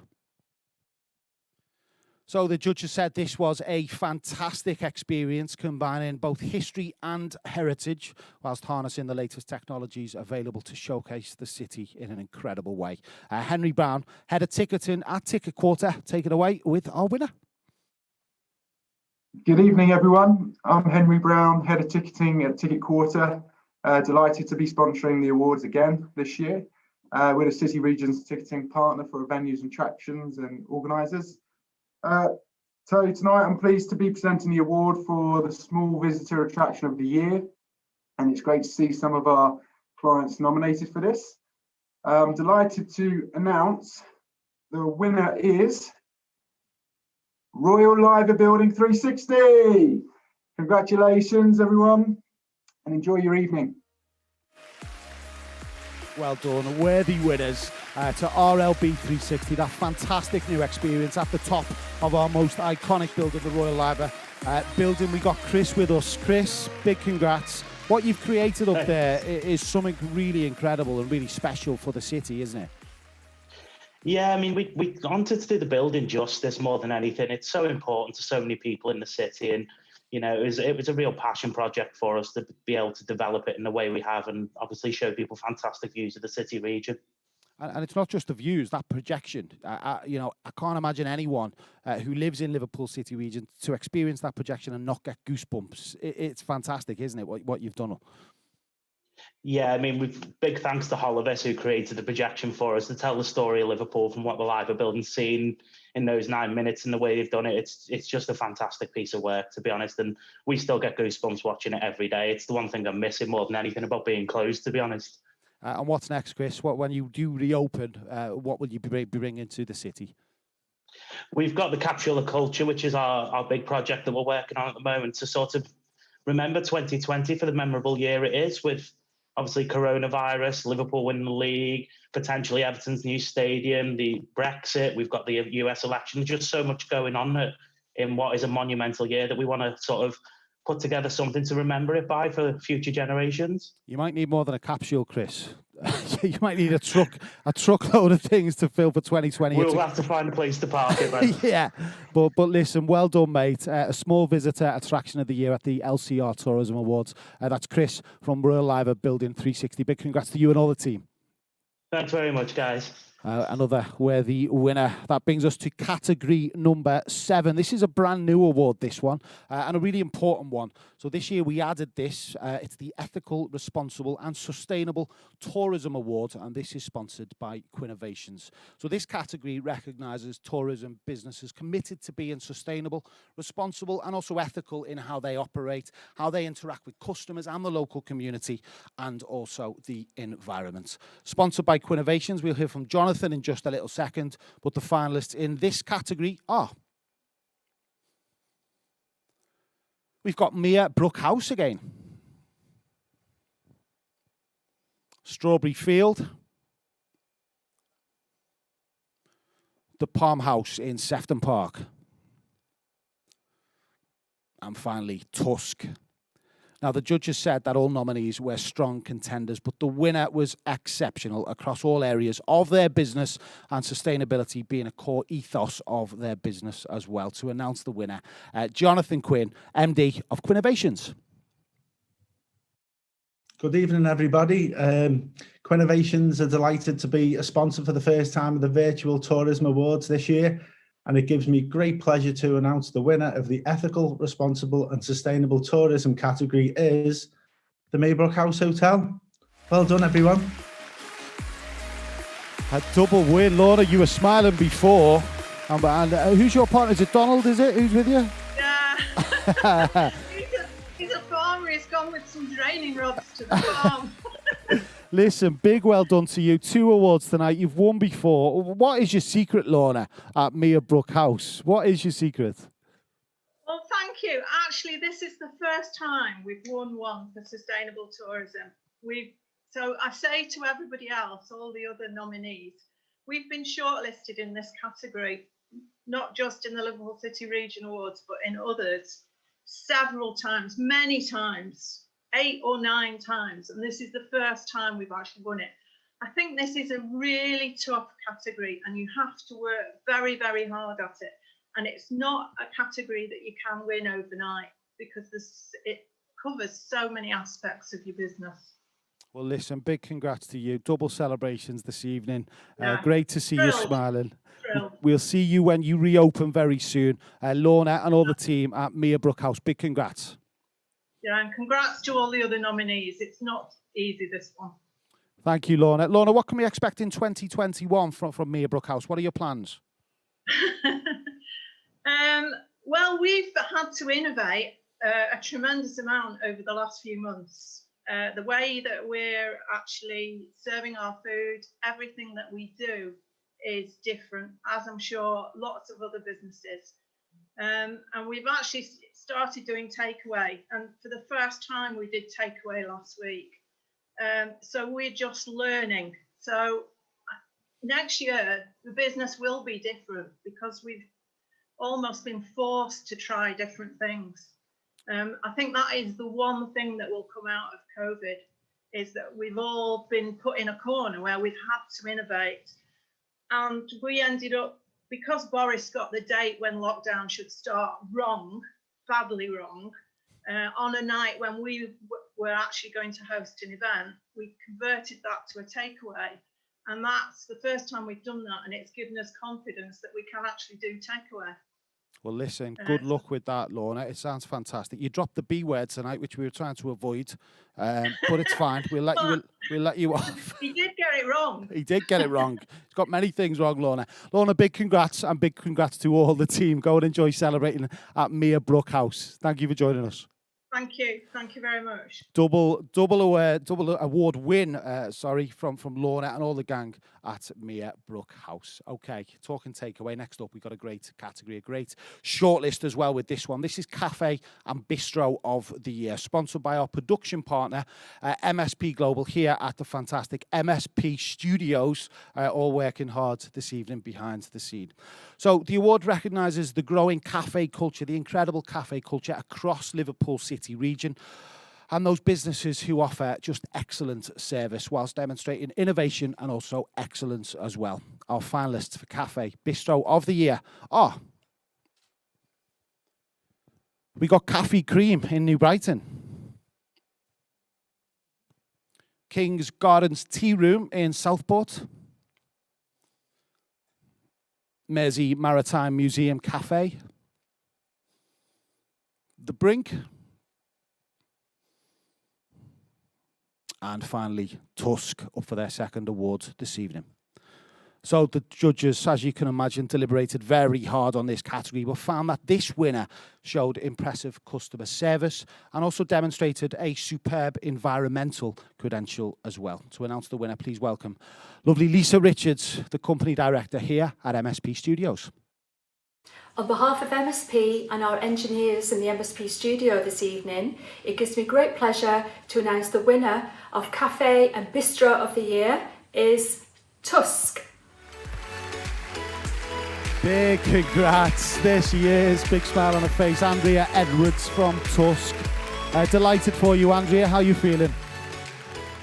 [SPEAKER 2] So the judges said this was a fantastic experience, combining both history and heritage, whilst harnessing the latest technologies available to showcase the city in an incredible way. Henry Brown, head of ticketing at Ticket Quarter, take it away with our winner.
[SPEAKER 16] Good evening, everyone. I'm Henry Brown, head of ticketing at Ticket Quarter. Delighted to be sponsoring the awards again this year. We're the City Region's ticketing partner for venues and attractions and organisers. So tonight I'm pleased to be presenting the award for the Small Visitor Attraction of the Year, and it's great to see some of our clients nominated for this. I'm delighted to announce the winner is Royal Liver Building 360. Congratulations, everyone, and enjoy your evening.
[SPEAKER 2] Well done, worthy winners to RLB 360, that fantastic new experience at the top of our most iconic building, the Royal Liver building. We got Chris with us. Chris, big congrats. What you've created up there is something really incredible and really special for the city, isn't it?
[SPEAKER 17] Yeah, I mean, we wanted to do the building justice more than anything. It's so important to so many people in the city, and you know, it was a real passion project for us to be able to develop it in the way we have, and obviously show people fantastic views of the city region.
[SPEAKER 2] And it's not just the views, that projection. You know, I can't imagine anyone who lives in Liverpool City Region to experience that projection and not get goosebumps. It's fantastic, isn't it, what you've done?
[SPEAKER 17] Yeah, I mean, big thanks to Hollivis, who created the projection for us to tell the story of Liverpool from what the Liver building's seen in those 9 minutes, and the way they've done it. It's just a fantastic piece of work, to be honest, and we still get goosebumps watching it every day. It's the one thing I'm missing more than anything about being closed, to be honest.
[SPEAKER 2] And what's next, Chris? When you do reopen, what will you be bringing to the city?
[SPEAKER 17] We've got the Capsule of Culture, which is our big project that we're working on at the moment, to sort of remember 2020 for the memorable year it is, with obviously coronavirus, Liverpool winning the league, potentially Everton's new stadium, the Brexit, we've got the US election. There's just so much going on in what is a monumental year that we want to sort of put together something to remember it by for future generations.
[SPEAKER 2] You might need more than a capsule, Chris. You might need a truckload of things to fill for 2020.
[SPEAKER 17] We'll have to find a place to park it then.
[SPEAKER 2] Yeah, but listen, well done, mate. A small visitor attraction of the year at the LCR Tourism Awards. That's Chris from Royal Liver Building 360. Big congrats to you and all the team.
[SPEAKER 17] Thanks very much, guys.
[SPEAKER 2] Another worthy winner. That brings us to category number 7. This is a brand new award, this one, and a really important one. So this year we added this. It's the Ethical, Responsible and Sustainable Tourism Award, and this is sponsored by Quinnovations. So this category recognises tourism businesses committed to being sustainable, responsible and also ethical in how they operate, how they interact with customers and the local community, and also the environment. Sponsored by Quinnovations. We'll hear from Jonathan in just a little second, but the finalists in this category are... We've got Mia Brookhouse again. Strawberry Field. The Palm House in Sefton Park. And finally, Tusk. Now, the judges said that all nominees were strong contenders, but the winner was exceptional across all areas of their business, and sustainability being a core ethos of their business as well. To announce the winner, Jonathan Quinn, MD of Quinnovations.
[SPEAKER 18] Good evening, everybody. Quinnovations are delighted to be a sponsor for the first time of the Virtual Tourism Awards this year, and it gives me great pleasure to announce the winner of the Ethical, Responsible and Sustainable Tourism category is the Maybrook House Hotel. Well done, everyone.
[SPEAKER 2] A double win, Lorna. You were smiling before. And who's your partner? Is it Donald, is it? Who's with you?
[SPEAKER 15] Yeah. he's a farmer. He's gone with some draining rods to the farm.
[SPEAKER 2] Listen, big well done to you. 2 awards tonight. You've won before. What is your secret, Lorna, at Mia Brook House? What is your secret?
[SPEAKER 15] Well, thank you. Actually, this is the first time we've won one for sustainable tourism. So I say to everybody else, all the other nominees, we've been shortlisted in this category, not just in the Liverpool City Region Awards, but in others, several times, many times. 8 or 9 times, and this is the first time we've actually won it. I think this is a really tough category, and you have to work very, very hard at it. And it's not a category that you can win overnight, because it covers so many aspects of your business.
[SPEAKER 2] Well, listen, big congrats to you. Double celebrations this evening.
[SPEAKER 15] Yeah.
[SPEAKER 2] Great to see you smiling.
[SPEAKER 15] Thrilled.
[SPEAKER 2] We'll see you when you reopen very soon. Lorna and all the team at Mia Brook House, big congrats.
[SPEAKER 15] Yeah, and congrats to all the other nominees. It's not easy, this one.
[SPEAKER 2] Thank you, Lorna. Lorna, what can we expect in 2021 from Mia Brook House? What are your plans?
[SPEAKER 15] Well, we've had to innovate a tremendous amount over the last few months. The way that we're actually serving our food, everything that we do is different, as I'm sure lots of other businesses. And we've actually started doing takeaway, and for the first time we did takeaway last week. So we're just learning. So next year the business will be different, because we've almost been forced to try different things. I think that is the one thing that will come out of COVID, is that we've all been put in a corner where we've had to innovate. And we ended up, because Boris got the date when lockdown should start wrong, badly wrong, on a night when we were actually going to host an event, we converted that to a takeaway. And that's the first time we've done that, and it's given us confidence that we can actually do takeaway.
[SPEAKER 2] Well, listen, good luck with that, Lorna. It sounds fantastic. You dropped the B word tonight, which we were trying to avoid, but it's fine. We'll let you off.
[SPEAKER 15] He did get it wrong.
[SPEAKER 2] He did get it wrong. He's got many things wrong, Lorna. Lorna, big congrats, and big congrats to all the team. Go and enjoy celebrating at Mia Brook House. Thank you for joining us.
[SPEAKER 15] Thank you very much.
[SPEAKER 2] Double award win, from Lorna and all the gang at Mere Brook House. Okay, talking takeaway. Next up, we've got a great category, a great shortlist as well with this one. This is Cafe and Bistro of the Year, sponsored by our production partner, MSP Global, here at the fantastic MSP Studios, all working hard this evening behind the scene. So the award recognises the growing cafe culture, the incredible cafe culture across Liverpool City region, and those businesses who offer just excellent service whilst demonstrating innovation and also excellence as well. Our finalists for Cafe Bistro of the Year are... we got Cafe Cream in New Brighton, King's Gardens Tea Room in Southport, Mersey Maritime Museum Cafe, The Brink, and finally Tusk, up for their second award this evening. So the judges, as you can imagine, deliberated very hard on this category, but found that this winner showed impressive customer service and also demonstrated a superb environmental credential as well. To announce the winner, please welcome lovely Lisa Richards, the company director here at MSP Studios.
[SPEAKER 19] On behalf of MSP and our engineers in the MSP studio this evening, it gives me great pleasure to announce the winner of Cafe and Bistro of the Year is Tusk.
[SPEAKER 2] Big congrats. There she is. Big smile on her face. Andrea Edwards from Tusk. Delighted for you, Andrea. How are you feeling?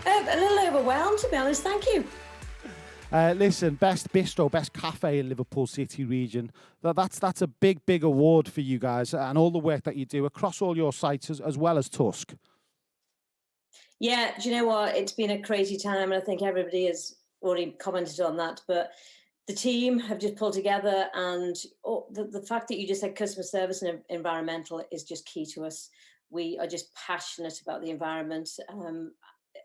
[SPEAKER 20] A little overwhelmed, to be honest. Thank you.
[SPEAKER 2] Listen, best bistro, best cafe in Liverpool City region. That's a big award for you guys and all the work that you do across all your sites as well as Tusk.
[SPEAKER 20] Yeah, do you know what? It's been a crazy time, and I think everybody has already commented on that. But the team have just pulled together, and the fact that you just said customer service and environmental is just key to us. We are just passionate about the environment.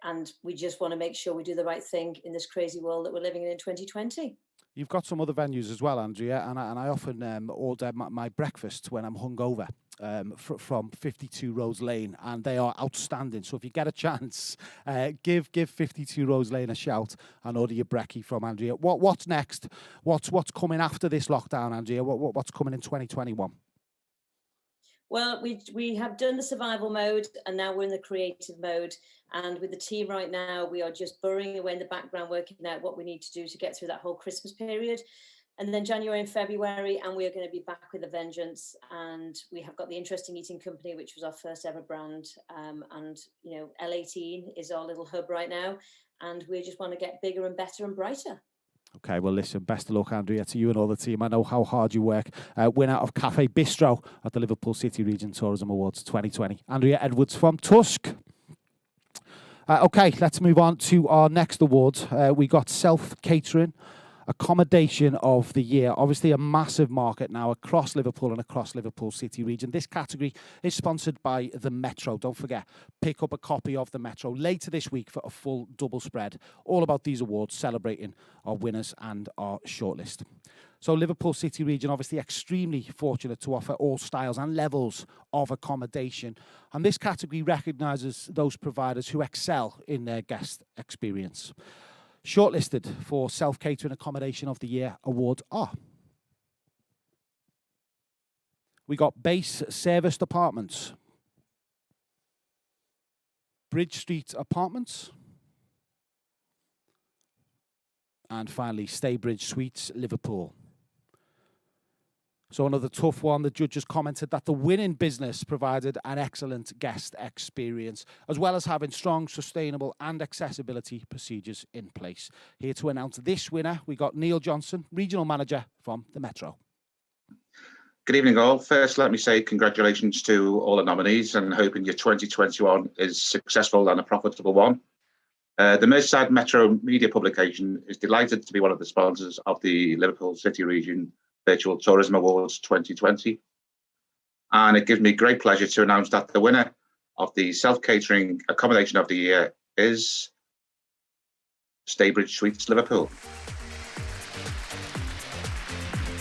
[SPEAKER 20] And we just want to make sure we do the right thing in this crazy world that we're living in 2020.
[SPEAKER 2] You've got some other venues as well, Andrea, and I often order my breakfast when I'm hungover from 52 Rose Lane, and they are outstanding. So if you get a chance, give 52 Rose Lane a shout and order your brekkie from Andrea. What's next? What's coming after this lockdown, Andrea? What's coming in 2021?
[SPEAKER 20] Well, we have done the survival mode, and now we're in the creative mode. And with the team right now, we are just burrowing away in the background, working out what we need to do to get through that whole Christmas period. And then January and February, and we are going to be back with a vengeance. And we have got the Interesting Eating Company, which was our first ever brand. And, you know, L18 is our little hub right now. And we just want to get bigger and better and brighter.
[SPEAKER 2] Okay, well, listen, best of luck, Andrea, to you and all the team. I know how hard you work. Winner of Cafe Bistro at the Liverpool City Region Tourism Awards 2020. Andrea Edwards from Tusk. Okay, let's move on to our next award. We got Self-Catering Accommodation of the Year. Obviously a massive market now across Liverpool and across Liverpool City region. This category is sponsored by the Metro. Don't forget, pick up a copy of the Metro later this week for a full double spread. All about these awards, celebrating our winners and our shortlist. So Liverpool City region, obviously extremely fortunate to offer all styles and levels of accommodation. And this category recognises those providers who excel in their guest experience. Shortlisted for Self-Catering Accommodation of the Year award are... we got Base Serviced Apartments, Bridge Street Apartments, and finally Staybridge Suites, Liverpool. So another tough one. The judges commented that the winning business provided an excellent guest experience, as well as having strong, sustainable and accessibility procedures in place. Here to announce this winner, we got Neil Johnson, Regional Manager from the Metro.
[SPEAKER 21] Good evening all. First, let me say congratulations to all the nominees and hoping your 2021 is successful and a profitable one. The Merseyside Metro Media Publication is delighted to be one of the sponsors of the Liverpool City Region Virtual Tourism Awards 2020. And it gives me great pleasure to announce that the winner of the Self-Catering Accommodation of the Year is Staybridge Suites, Liverpool.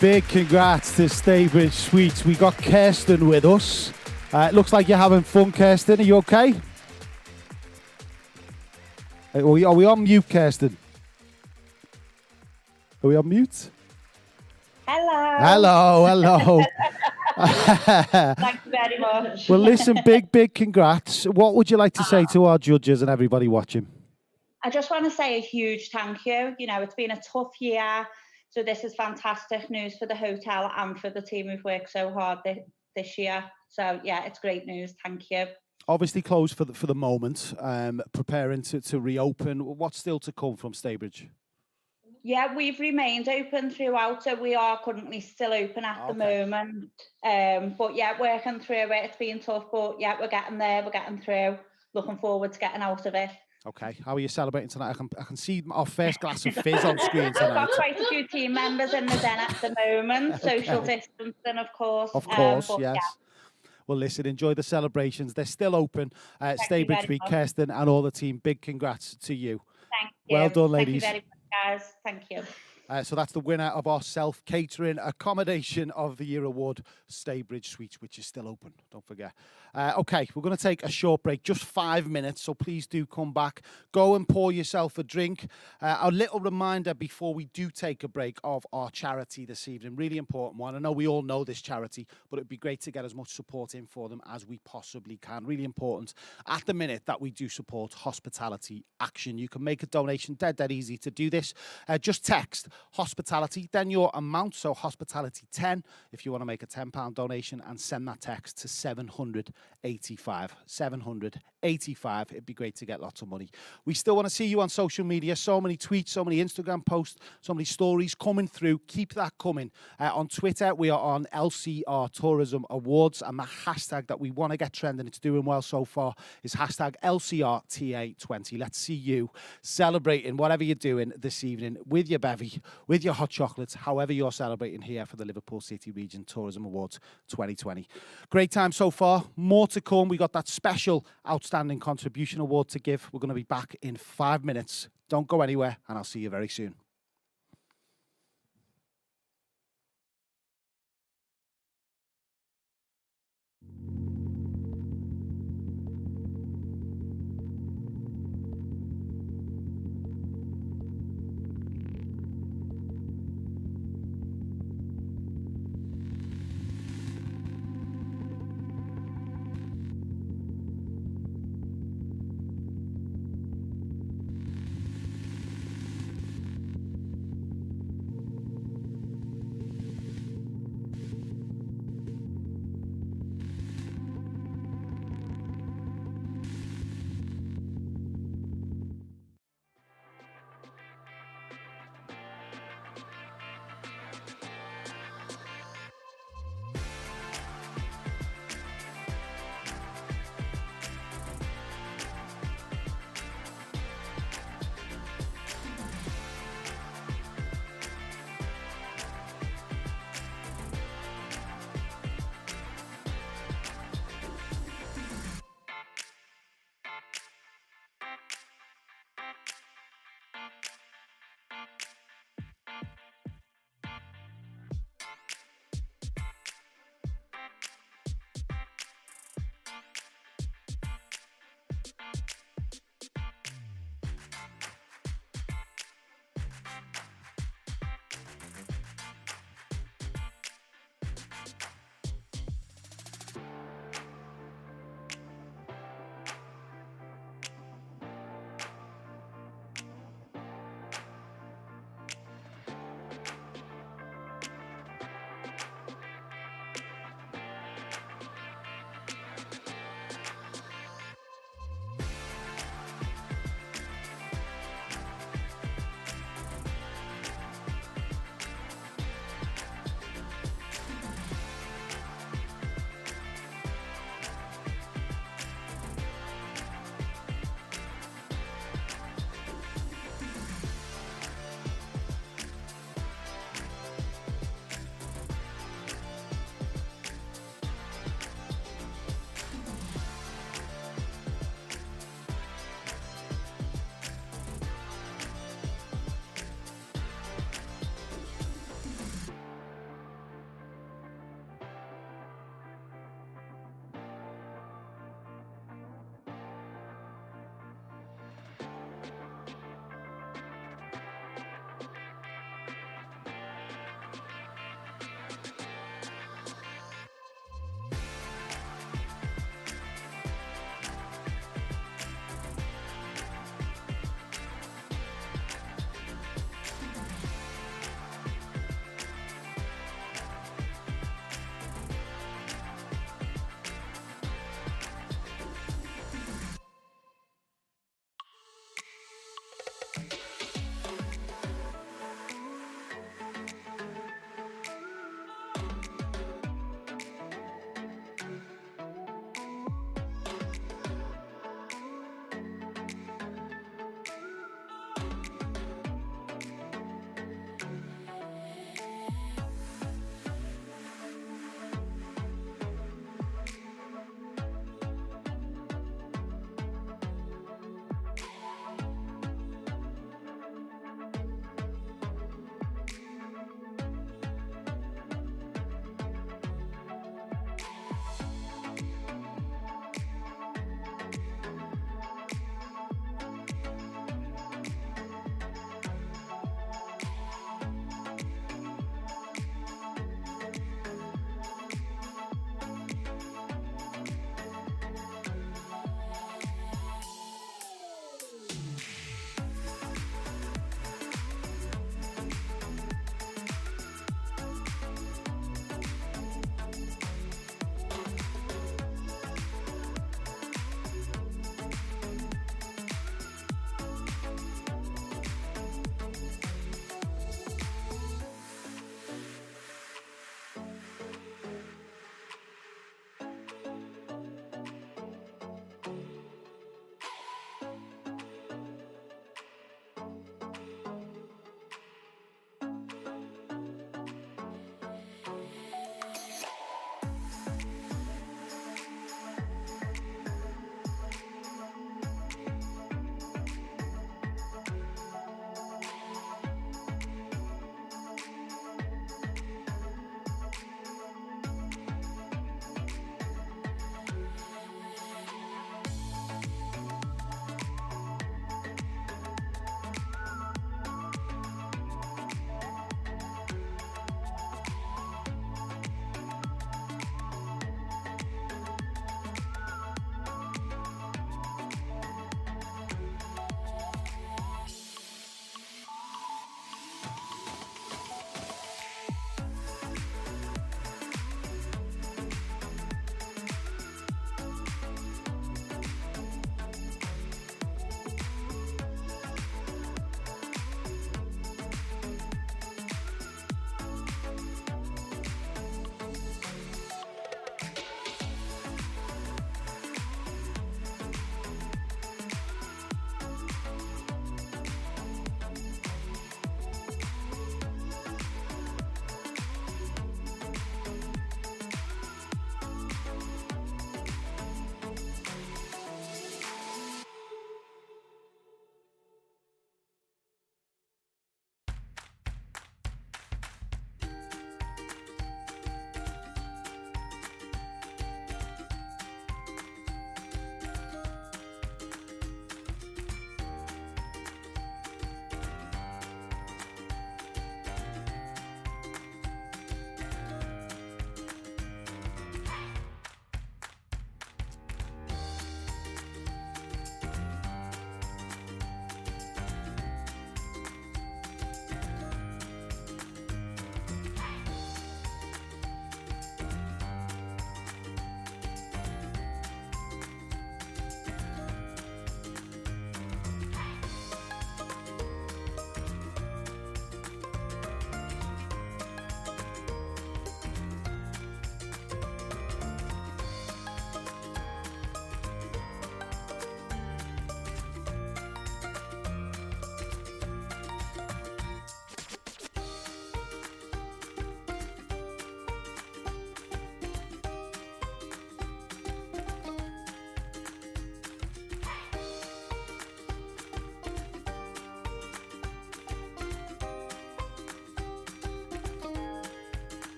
[SPEAKER 2] Big congrats to Staybridge Suites. We got Kirsten with us. It looks like you're having fun, Kirsten. Are you okay? Are we on mute, Kirsten? Are we on mute?
[SPEAKER 1] Hello.
[SPEAKER 2] Thank
[SPEAKER 1] you very much.
[SPEAKER 2] Well, listen, big congrats. What would you like to say to our judges and everybody watching?
[SPEAKER 1] I just want to say a huge thank you. You know, it's been a tough year, so this is fantastic news for the hotel and for the team who've worked so hard this year. So yeah, it's great news. Thank you.
[SPEAKER 2] Obviously closed for the moment, preparing to reopen. What's still to come from Staybridge?
[SPEAKER 1] Yeah, we've remained open throughout, so we are currently still open at the moment. But yeah, working through it. It's been tough, but yeah, we're getting there. We're getting through. Looking forward to getting out of it.
[SPEAKER 2] Okay, how are you celebrating tonight? I can see our first glass of fizz on screen tonight.
[SPEAKER 1] We've got quite a few team members in the den at the moment. Social distancing, of course.
[SPEAKER 2] Of course,
[SPEAKER 1] but
[SPEAKER 2] yes.
[SPEAKER 1] Yeah.
[SPEAKER 2] Well, listen, enjoy the celebrations. They're still open. Staybridge Week, Kirsten and all the team, big congrats to you.
[SPEAKER 1] Thank you.
[SPEAKER 2] Well done, ladies.
[SPEAKER 1] Thank you very much, guys. Thank you.
[SPEAKER 2] So that's the winner of our self-catering accommodation of the year award, Staybridge Suites, which is still open. Don't forget. Okay, we're going to take a short break, just 5 minutes. So please do come back. Go and pour yourself a drink. A little reminder before we do take a break of our charity this evening. Really important one. I know we all know this charity, but it'd be great to get as much support in for them as we possibly can. Really important at the minute that we do support Hospitality Action. You can make a donation, dead easy to do this. Just text hospitality, then your amount, so hospitality 10 if you want to make a £10 donation, and send that text to 785. It'd be great to get lots of money. We still want to see you on social media. So many tweets, so many Instagram posts, so many stories coming through. Keep that coming. On Twitter, we are on LCR Tourism Awards, and the hashtag that we want to get trending, it's doing well so far, is hashtag LCRTA20. Let's see you celebrating whatever you're doing this evening with your bevy, with your hot chocolates, however you're celebrating here for the Liverpool City Region Tourism Awards 2020. Great time so far. More to come. We got that special Outstanding Contribution Award to give. We're going to be back in 5 minutes. Don't go anywhere, and I'll see you very soon.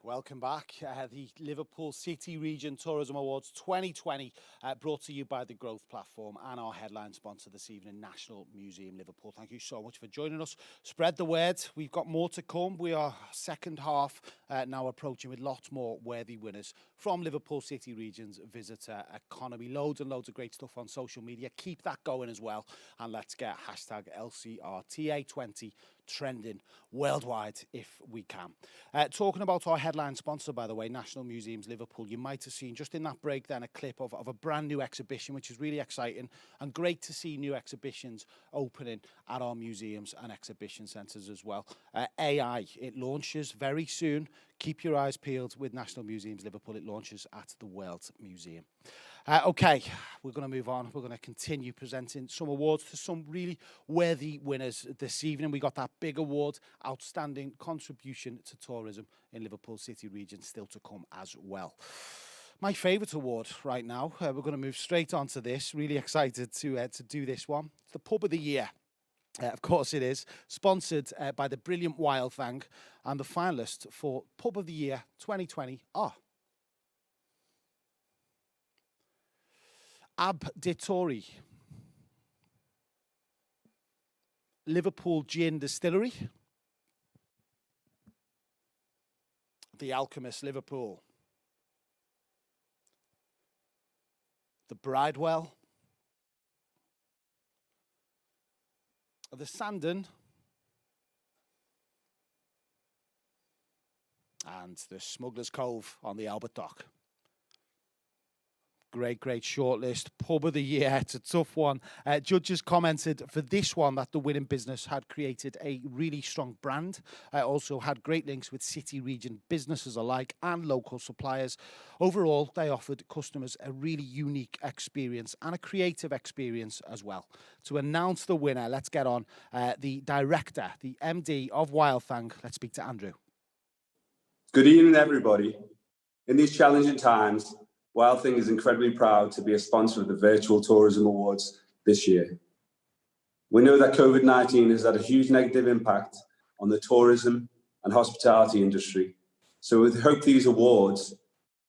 [SPEAKER 2] Welcome back. The Liverpool City Region Tourism Awards 2020 brought to you by the Growth Platform and our headline sponsor this evening, National Museum Liverpool. Thank you so much for joining us. Spread the word. We've got more to come. We are second half now approaching with lots more worthy winners from Liverpool City Region's visitor economy. Loads and loads of great stuff on social media. Keep that going as well. And let's get hashtag LCRTA20 trending worldwide if we can. Talking about our headline sponsor, by the way, National Museums Liverpool, you might have seen just in that break then a clip of a brand new exhibition, which is really exciting and great to see new exhibitions opening at our museums and exhibition centres as well. AI, it launches very soon. Keep your eyes peeled with National Museums Liverpool. It launches at the World Museum. Okay, we're going to move on. We're going to continue presenting some awards to some really worthy winners this evening. We got that big award, Outstanding Contribution to Tourism in Liverpool City Region, still to come as well. My favourite award right now, we're going to move straight on to this. Really excited to do this one. It's the Pub of the Year. Of course it is, sponsored by the brilliant Wild Thing, and the finalists for Pub of the Year 2020 are Abditori, Liverpool Gin Distillery, The Alchemist Liverpool, the Bridewell, the Sandon, and the Smuggler's Cove on the Albert Dock. Great shortlist. Pub of the Year, it's a tough one. Judges commented for this one that the winning business had created a really strong brand. Also had great links with city region businesses alike and local suppliers. Overall, they offered customers a really unique experience and a creative experience as well. To announce the winner, let's get on the director, the MD of Wild Thing. Let's speak to Andrew.
[SPEAKER 3] Good evening, everybody. In these challenging times, Wild Thing is incredibly proud to be a sponsor of the Virtual Tourism Awards this year. We know that COVID-19 has had a huge negative impact on the tourism and hospitality industry. So we hope these awards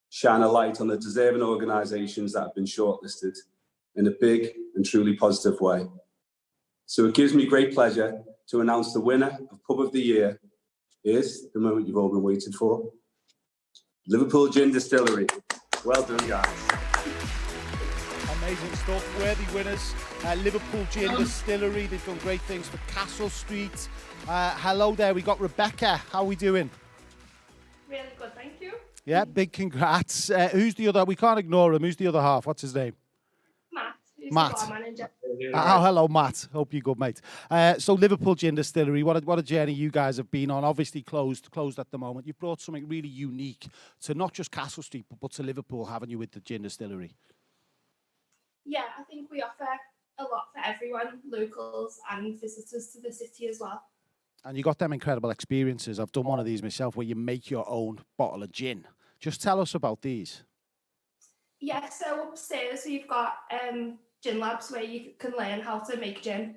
[SPEAKER 3] shine a light on the deserving organisations that have been shortlisted in a big and truly positive way. So it gives me great pleasure to announce the winner of Pub of the Year is the moment you've all been waiting for. Liverpool Gin Distillery. Well done, guys.
[SPEAKER 2] Amazing stuff. Worthy winners. Liverpool Gin Distillery. They've done great things for Castle Street. Hello there. We got Rebecca. How are we doing?
[SPEAKER 22] Really good, thank you.
[SPEAKER 2] Yeah, big congrats. Who's the other? We can't ignore him. Who's the other half? What's his name?
[SPEAKER 22] Matt. Who's
[SPEAKER 2] Matt.
[SPEAKER 22] The bar manager.
[SPEAKER 2] Oh, hello, Matt. Hope you're good, mate. So Liverpool Gin Distillery, what a journey you guys have been on. Obviously closed at the moment. You've brought something really unique to not just Castle Street, but to Liverpool, haven't you, with the Gin Distillery?
[SPEAKER 22] Yeah, I think we offer a lot for everyone, locals and visitors to the city as well.
[SPEAKER 2] And you got them incredible experiences. I've done one of these myself where you make your own bottle of gin. Just tell us about these.
[SPEAKER 22] Yeah, so upstairs we've got gin labs where you can learn how to make gin.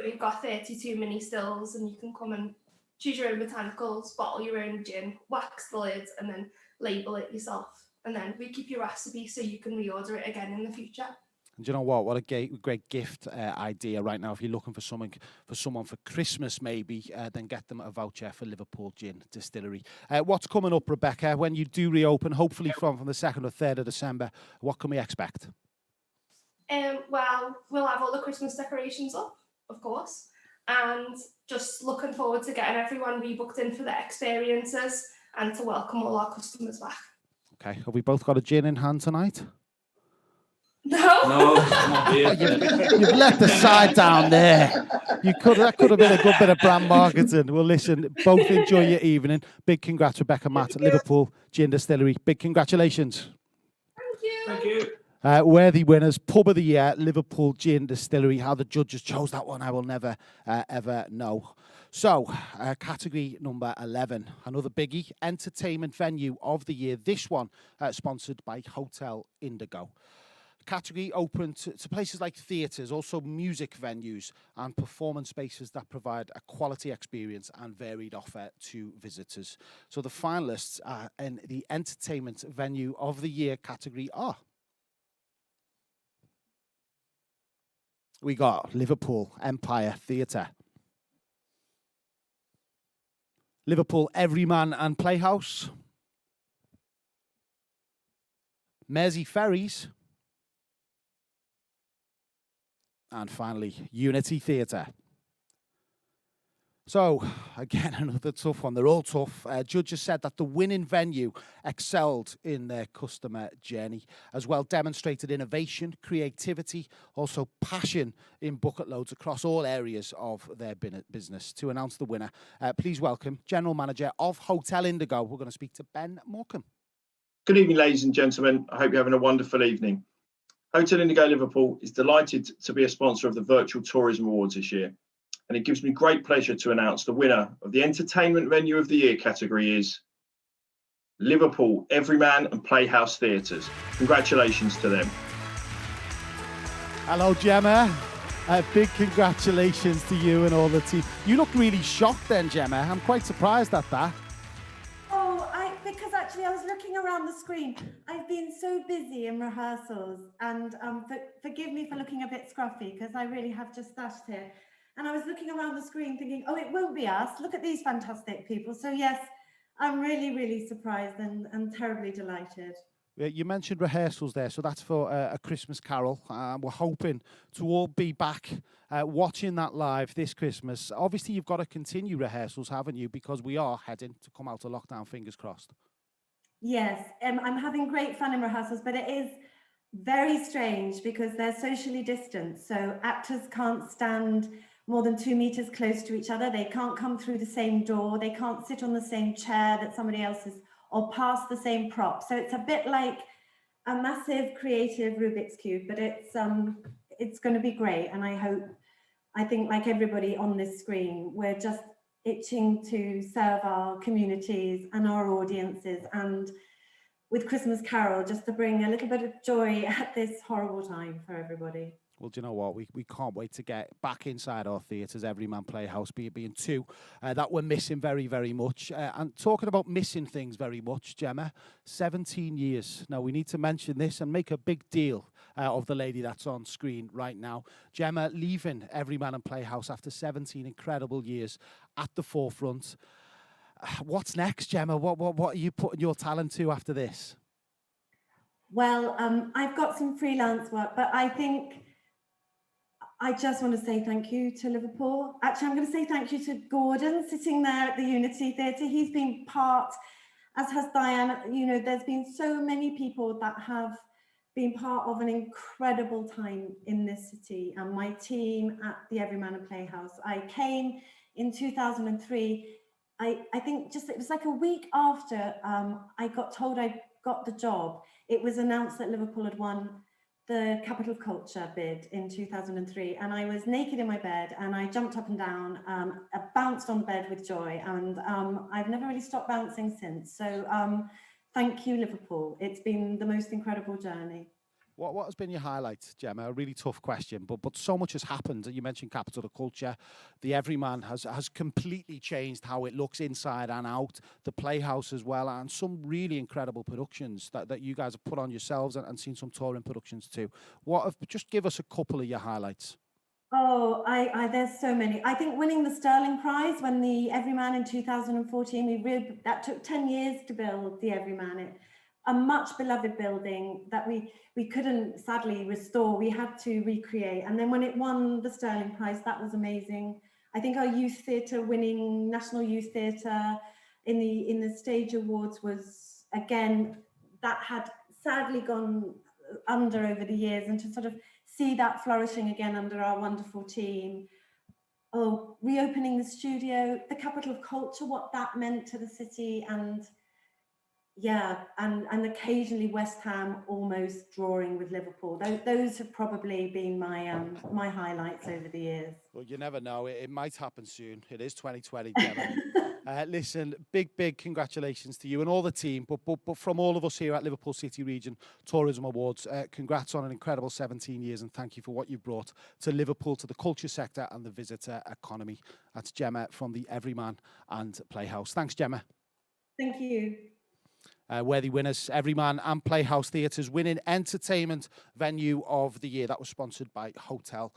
[SPEAKER 22] We've got 32 mini stills and you can come and choose your own botanicals, bottle your own gin, wax the lid and then label it yourself. And then we keep your recipe so you can reorder it again in the future.
[SPEAKER 2] And do you know what? What a great gift idea right now. If you're looking for someone for Christmas, maybe, then get them a voucher for Liverpool Gin Distillery. What's coming up, Rebecca, when you do reopen, hopefully from the 2nd or 3rd of December? What can we expect?
[SPEAKER 22] Well, we'll have all the Christmas decorations up, of course, and just looking forward to getting everyone rebooked in for the experiences and to welcome all our customers back.
[SPEAKER 2] Okay, have we both got a gin in hand tonight?
[SPEAKER 22] No,
[SPEAKER 2] You've left the side down there. That could have been a good bit of brand marketing. Well, listen, both enjoy your evening. Big congrats, Rebecca, Matt, at Liverpool Gin Distillery. Big congratulations.
[SPEAKER 22] Thank you.
[SPEAKER 2] Worthy winners, Pub of the Year, Liverpool Gin Distillery. How the judges chose that one, I will never, ever know. So, category number 11, another biggie, Entertainment Venue of the Year. This one sponsored by Hotel Indigo. category open to places like theatres, also music venues and performance spaces that provide a quality experience and varied offer to visitors. So the finalists in the Entertainment Venue of the Year category are... We got Liverpool Empire Theatre, Liverpool Everyman and Playhouse, Mersey Ferries, and finally, Unity Theatre. So, again, another tough one. They're all tough. Judges said that the winning venue excelled in their customer journey, as well demonstrated innovation, creativity, also passion in bucket loads across all areas of their business. To announce the winner, please welcome General Manager of Hotel Indigo. We're going to speak to Ben Morecambe.
[SPEAKER 4] Good evening, ladies and gentlemen. I hope you're having a wonderful evening. Hotel Indigo Liverpool is delighted to be a sponsor of the Virtual Tourism Awards this year. And it gives me great pleasure to announce the winner of the Entertainment Venue of the Year category is Liverpool Everyman and Playhouse Theatres. Congratulations to them.
[SPEAKER 2] Hello, Gemma. Big congratulations to you and all the team. You look really shocked then, Gemma. I'm quite surprised at that.
[SPEAKER 5] Because actually I was looking around the screen. I've been so busy in rehearsals, and forgive me for looking a bit scruffy because I really have just dashed here. And I was looking around the screen thinking, oh, it won't be us. Look at these fantastic people. So yes, I'm really, really surprised and terribly delighted.
[SPEAKER 2] You mentioned rehearsals there, so that's for A Christmas Carol. We're hoping to all be back watching that live this Christmas. Obviously, you've got to continue rehearsals, haven't you? Because we are heading to come out of lockdown, fingers crossed.
[SPEAKER 5] Yes, I'm having great fun in rehearsals, but it is very strange because they're socially distanced. So actors can't stand more than 2 meters close to each other. They can't come through the same door. They can't sit on the same chair that somebody else is, or pass the same prop. So it's a bit like a massive creative Rubik's Cube, but it's going to be great. And I think like everybody on this screen, we're just itching to serve our communities and our audiences, and with Christmas Carol, just to bring a little bit of joy at this horrible time for everybody.
[SPEAKER 2] Well, do you know what? We can't wait to get back inside our theatres, Everyman Playhouse, being two that we're missing very, very much. And talking about missing things very much, Gemma, 17 years. Now, we need to mention this and make a big deal of the lady that's on screen right now. Gemma leaving Everyman and Playhouse after 17 incredible years at the forefront. What's next, Gemma? What are you putting your talent to after this?
[SPEAKER 5] Well, I've got some freelance work, but I think I just want to say thank you to Liverpool. Actually, I'm going to say thank you to Gordon sitting there at the Unity Theatre. He's been part, as has Diane. You know, there's been so many people that have been part of an incredible time in this city, and my team at the Everyman and Playhouse. I came in 2003. I think it was like a week after I got told I got the job. It was announced that Liverpool had won the Capital of Culture bid in 2003, and I was naked in my bed and I jumped up and down, I bounced on the bed with joy, and I've never really stopped bouncing since. So thank you, Liverpool. It's been the most incredible journey.
[SPEAKER 2] What has been your highlight, Gemma? A really tough question, but so much has happened. You mentioned Capital of Culture. The Everyman has completely changed how it looks inside and out. The Playhouse as well, and some really incredible productions that you guys have put on yourselves, and seen some touring productions too. Just give us a couple of your highlights.
[SPEAKER 5] Oh, there's so many. I think winning the Sterling Prize when the Everyman in 2014, that took 10 years to build the Everyman. A much beloved building that we couldn't sadly restore, we had to recreate. And then when it won the Sterling Prize, that was amazing. I think our youth theatre winning National Youth Theatre in the Stage Awards was, again, that had sadly gone under over the years, and to sort of see that flourishing again under our wonderful team. Oh, reopening the studio, the Capital of Culture, what that meant to the city, and yeah, and occasionally West Ham almost drawing with Liverpool. Those have probably been my my highlights over the years.
[SPEAKER 2] Well, you never know. It might happen soon. It is 2020, Gemma. Listen, big congratulations to you and all the team, but from all of us here at Liverpool City Region Tourism Awards, congrats on an incredible 17 years and thank you for what you've brought to Liverpool, to the culture sector and the visitor economy. That's Gemma from the Everyman and Playhouse. Thanks, Gemma.
[SPEAKER 5] Thank you.
[SPEAKER 2] Worthy winners, Everyman and Playhouse Theatres winning entertainment venue of the year. That was sponsored by Hotel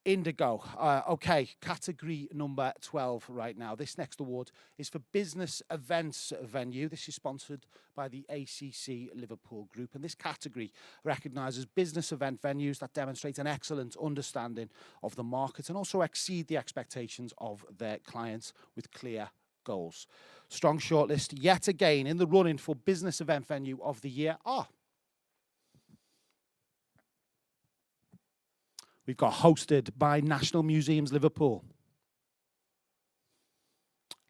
[SPEAKER 2] Indigo. Okay, category number 12 right now. This next award is for business events venue. This is sponsored by the ACC Liverpool Group. And this category recognises business event venues that demonstrate an excellent understanding of the market and also exceed the expectations of their clients with clear goals. Strong shortlist yet again in the running for business event venue of the year are. We've got hosted by National Museums Liverpool,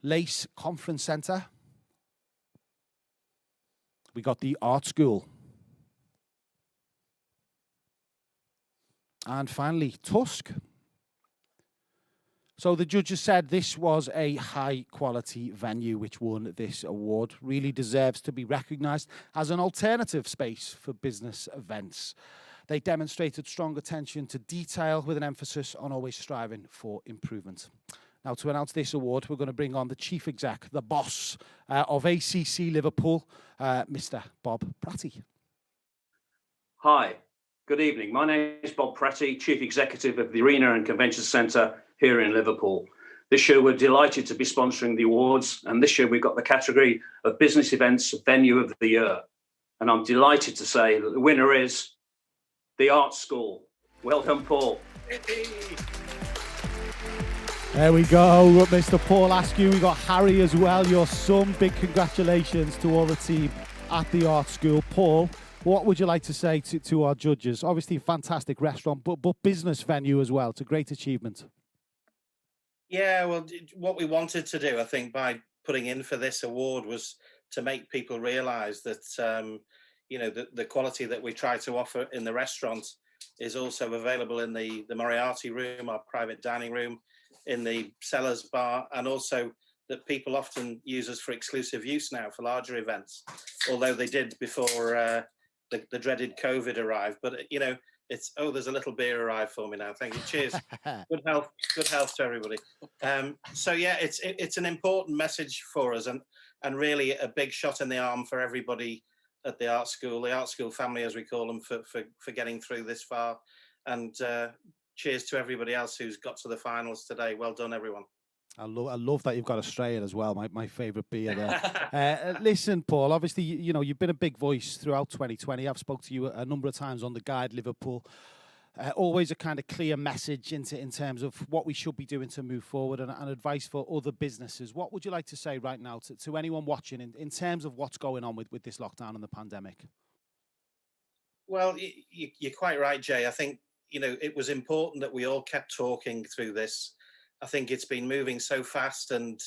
[SPEAKER 2] Lace Conference Centre. We got the Art School. And finally, Tusk. So the judges said this was a high-quality venue which won this award. Really deserves to be recognised as an alternative space for business events. They demonstrated strong attention to detail with an emphasis on always striving for improvement. Now, to announce this award, we're going to bring on the chief exec, the boss of ACC Liverpool, Mr. Bob Pratty.
[SPEAKER 8] Hi, good evening. My name is Bob Pratty, Chief Executive of the Arena and Convention Centre here in Liverpool. This year we're delighted to be sponsoring the awards, and this year we've got the category of Business Events Venue of the Year. And I'm delighted to say that the winner is the Art School. Welcome, Paul.
[SPEAKER 2] There we go, Mr. Paul Askew. We got Harry as well, your son. Big congratulations to all the team at the Art School. Paul, what would you like to say to our judges? Obviously, a fantastic restaurant, but business venue as well. It's a great achievement.
[SPEAKER 6] Yeah, well, what we wanted to do, I think, by putting in for this award was to make people realise that, you know, the quality that we try to offer in the restaurant is also available in the Moriarty room, our private dining room, in the Cellars bar, and also that people often use us for exclusive use now for larger events, although they did before the dreaded COVID arrived. But, you know, it's, oh, there's a little beer arrived for me now. Thank you. Cheers. Good health to everybody. So yeah, it's an important message for us, and really a big shot in the arm for everybody at the Art School family, as we call them, for getting through this far. And cheers to everybody else who's got to the finals today. Well done, everyone.
[SPEAKER 2] I love that you've got Australian as well, my favourite beer there. Listen, Paul, obviously, you know, you've been a big voice throughout 2020. I've spoke to you a number of times on the Guide Liverpool. Always a kind of clear message in terms of what we should be doing to move forward and advice for other businesses. What would you like to say right now to anyone watching in terms of what's going on with this lockdown and the pandemic?
[SPEAKER 6] Well, you're quite right, Jay. I think, you know, it was important that we all kept talking through this. I think it's been moving so fast, and,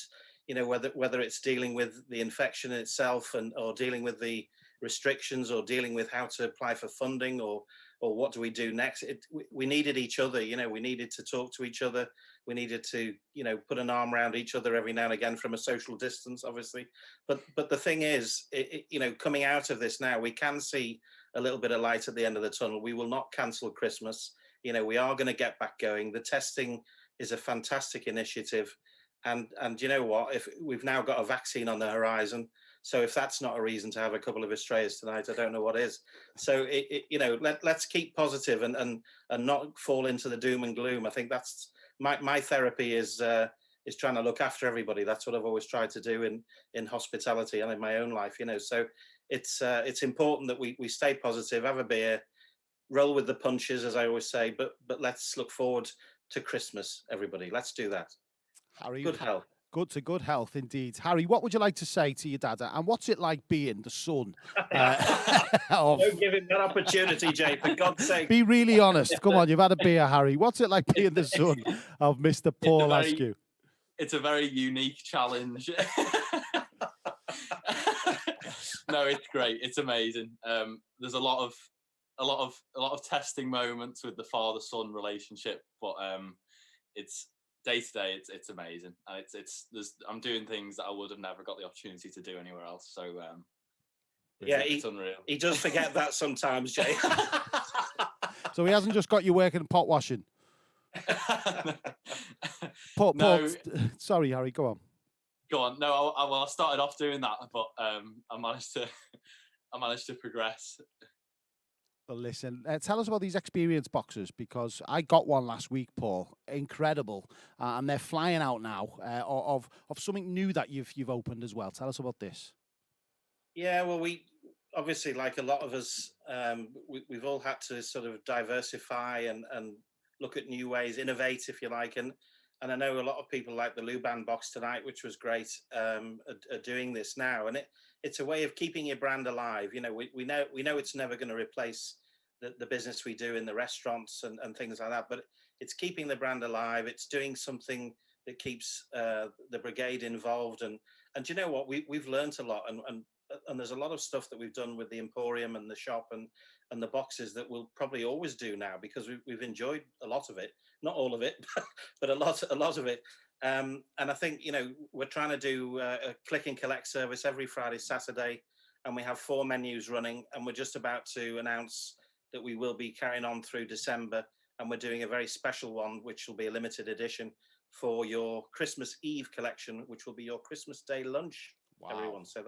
[SPEAKER 6] you know, whether it's dealing with the infection itself or dealing with the restrictions or dealing with how to apply for funding or what do we do next, we needed each other. You know, we needed to talk to each other. We needed to, you know, put an arm around each other every now and again from a social distance, obviously. But the thing is, you know, coming out of this now, we can see a little bit of light at the end of the tunnel. We will not cancel Christmas. You know, we are going to get back going. The testing is a fantastic initiative. And you know what, if we've now got a vaccine on the horizon, so if that's not a reason to have a couple of Australias tonight, I don't know what is. So, you know, let's keep positive and not fall into the doom and gloom. I think that's my therapy is trying to look after everybody. That's what I've always tried to do in hospitality and in my own life, you know. So it's important that we stay positive, have a beer, roll with the punches, as I always say, but let's look forward to Christmas, everybody. Let's do that.
[SPEAKER 2] Harry,
[SPEAKER 6] good health.
[SPEAKER 2] Good health indeed. Harry, what would you like to say to your dad, and what's it like being the son
[SPEAKER 6] Don't give him that opportunity, Jay, for God's sake.
[SPEAKER 2] Be really honest. Come on, you've had a beer, Harry. What's it like being the son of Mr. Paul Askew?
[SPEAKER 7] It's a very unique challenge. No, it's great. It's amazing. There's a lot of testing moments with the father-son relationship, but it's day to day. It's amazing, and I'm doing things that I would have never got the opportunity to do anywhere else. So
[SPEAKER 6] yeah,
[SPEAKER 7] it's unreal.
[SPEAKER 6] He does forget that sometimes, Jay.
[SPEAKER 2] So he hasn't just got you working pot washing. Paul, sorry, Harry, go on.
[SPEAKER 7] Go on. No, I started off doing that, but I managed to progress.
[SPEAKER 2] Well, listen, tell us about these experience boxes, because I got one last week, Paul. Incredible, and they're flying out now of something new that you've opened as well. Tell us about this.
[SPEAKER 6] Yeah, well, we obviously, like a lot of us, we've all had to sort of diversify and look at new ways, innovate, if you like, and I know a lot of people like the Luban box tonight, which was great, are doing this now, and it's a way of keeping your brand alive. You know, we know it's never going to replace the business we do in the restaurants and things like that, but it's keeping the brand alive. It's doing something that keeps the brigade involved, and you know what, we've learned a lot, and there's a lot of stuff that we've done with the Emporium and the shop and the boxes that we'll probably always do now, because we've enjoyed a lot of it, not all of it, but a lot of it. And I think, you know, we're trying to do a click and collect service every Friday, Saturday, and we have 4 menus running, and we're just about to announce that we will be carrying on through December, and we're doing a very special one, which will be a limited edition for your Christmas Eve collection, which will be your Christmas Day lunch, everyone. So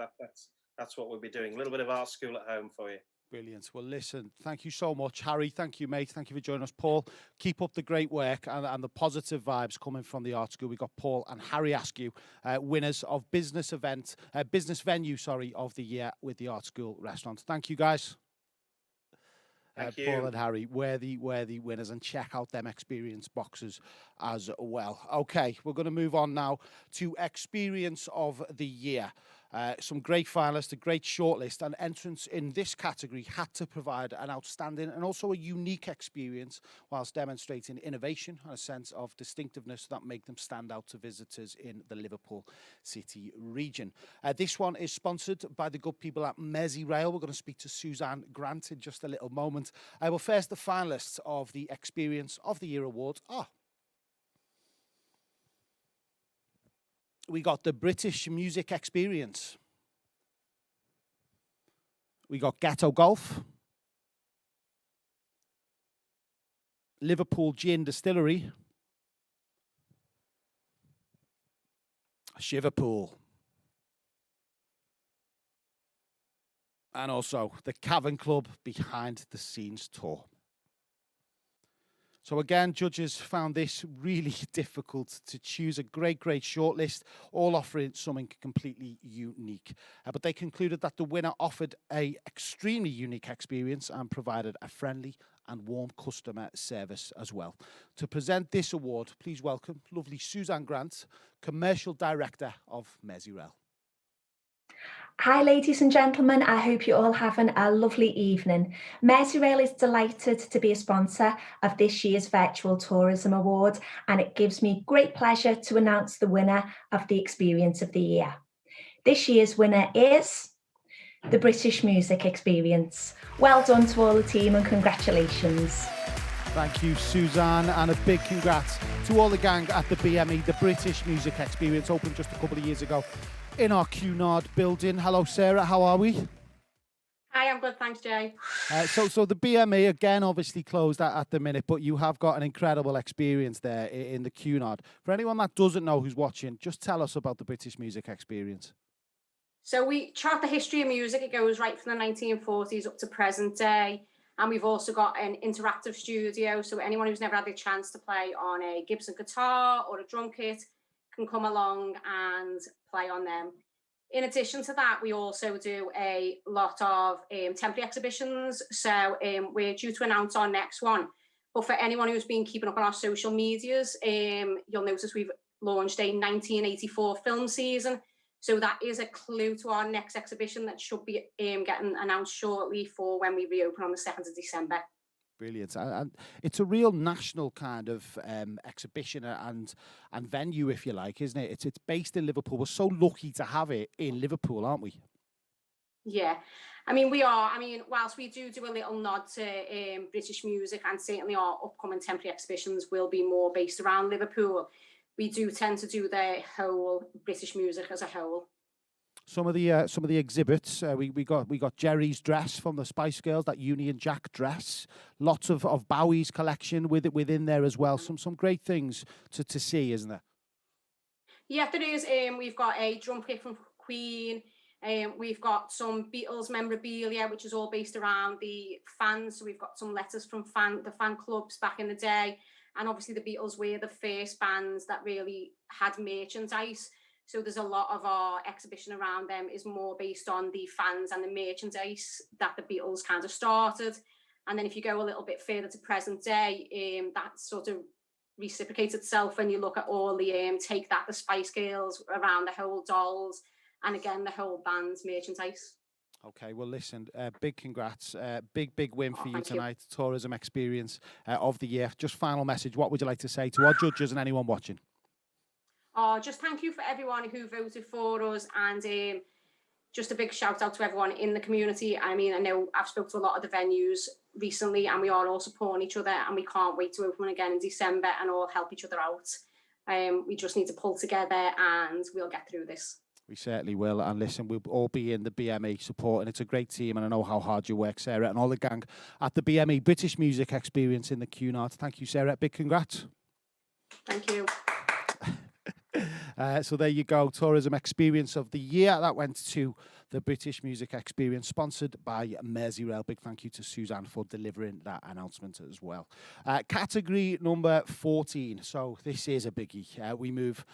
[SPEAKER 6] that's what we'll be doing. A little bit of art school at home for you.
[SPEAKER 2] Brilliant. Well, listen, thank you so much, Harry. Thank you, mate. Thank you for joining us. Paul, keep up the great work and the positive vibes coming from the art school. We've got Paul and Harry Askew, winners of business venue of the year with the art school restaurant. Thank you, guys.
[SPEAKER 6] Thank you.
[SPEAKER 2] Paul and Harry, worthy winners, and check out them experience boxes as well. Okay, we're going to move on now to experience of the year. Some great finalists, a great shortlist, and entrants in this category had to provide an outstanding and also a unique experience whilst demonstrating innovation and a sense of distinctiveness that make them stand out to visitors in the Liverpool City region. This one is sponsored by the good people at Merseyrail. We're going to speak to Suzanne Grant in just a little moment. Well, first, the finalists of the Experience of the Year award are... We got the British Music Experience. We got Ghetto Golf. Liverpool Gin Distillery. Shiverpool. And also the Cavern Club Behind the Scenes Tour. So again, judges found this really difficult to choose. A great shortlist, all offering something completely unique. But they concluded that the winner offered an extremely unique experience and provided a friendly and warm customer service as well. To present this award, please welcome lovely Suzanne Grant, Commercial Director of Merseyrail.
[SPEAKER 9] Hi ladies and gentlemen, I hope you're all having a lovely evening. Merseyrail is delighted to be a sponsor of this year's Virtual Tourism Award, and it gives me great pleasure to announce the winner of the Experience of the Year. This year's winner is the British Music Experience. Well done to all the team and congratulations.
[SPEAKER 2] Thank you, Suzanne, and a big congrats to all the gang at the BME. The British Music Experience opened just a couple of years ago in our Cunard building. Hello, Sarah. How are we?
[SPEAKER 23] Hi, I'm good. Thanks, Jay.
[SPEAKER 2] So the BME, again, obviously closed at the minute, but you have got an incredible experience there in the Cunard. For anyone that doesn't know who's watching, just tell us about the British Music Experience.
[SPEAKER 23] So we chart the history of music. It goes right from the 1940s up to present day. And we've also got an interactive studio. So anyone who's never had the chance to play on a Gibson guitar or a drum kit can come along and play on them. In addition to that, we also do a lot of temporary exhibitions. So we're due to announce our next one. But for anyone who's been keeping up on our social medias, you'll notice we've launched a 1984 film season. So that is a clue to our next exhibition that should be getting announced shortly for when we reopen on the 2nd of December.
[SPEAKER 2] Brilliant. And it's a real national kind of exhibition and venue, if you like, isn't it? It's based in Liverpool. We're so lucky to have it in Liverpool, aren't we?
[SPEAKER 23] Yeah. I mean, whilst we do a little nod to British music, and certainly our upcoming temporary exhibitions will be more based around Liverpool, we do tend to do the whole British music as a whole.
[SPEAKER 2] Some of the exhibits, we got Jerry's dress from the Spice Girls, that Union Jack dress. Lots of Bowie's collection within there as well. Some great things to see, isn't there?
[SPEAKER 23] Yeah, there is. We've got a drum kit from Queen. We've got some Beatles memorabilia, which is all based around the fans. So we've got some letters from the fan clubs back in the day. And obviously the Beatles were the first bands that really had merchandise. So there's a lot of our exhibition around them is more based on the fans and the merchandise that the Beatles kind of started. And then if you go a little bit further to present day, that sort of reciprocates itself when you look at all the Take That, the Spice Girls, around the whole Dolls, and again, the whole band's merchandise.
[SPEAKER 2] Okay, well, listen, big congrats. Big win for you tonight. Tourism experience of the year. Just final message. What would you like to say to our judges and anyone watching?
[SPEAKER 23] Just thank you for everyone who voted for us, and just a big shout out to everyone in the community. I mean, I know I've spoken to a lot of the venues recently, and we are all supporting each other, and we can't wait to open again in December and all help each other out. We just need to pull together, and we'll get through this.
[SPEAKER 2] We certainly will. And listen, we'll all be in the BME supporting. It's a great team, and I know how hard you work, Sarah, and all the gang at the BME British Music Experience in the Cunard. Thank you, Sarah. Big congrats.
[SPEAKER 23] Thank you.
[SPEAKER 2] So there you go. Tourism Experience of the Year. That went to the British Music Experience, sponsored by Merseyrail. Big thank you to Suzanne for delivering that announcement as well. Category number 14. So this is a biggie. We move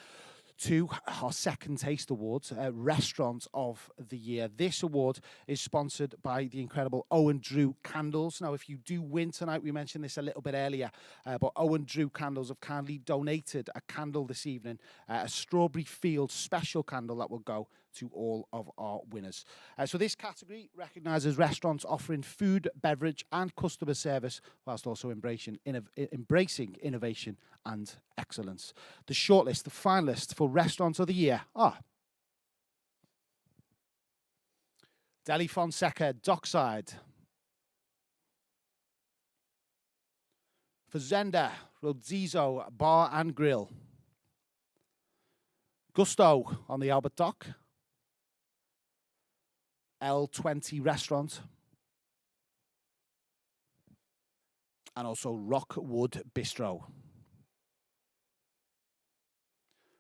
[SPEAKER 2] to our second Taste Awards, Restaurant of the Year. This award is sponsored by the incredible Owen Drew Candles. Now, if you do win tonight, we mentioned this a little bit earlier, but Owen Drew Candles have kindly donated a candle this evening, a Strawberry Field special candle that will go to all of our winners. So this category recognises restaurants offering food, beverage and customer service whilst also embracing innovation and excellence. The shortlist, the finalists for Restaurant of the Year are Deli Fonseca Dockside, Fazenda Rodzizo Bar and Grill, Gusto on the Albert Dock, L20 Restaurant, and also Rockwood Bistro.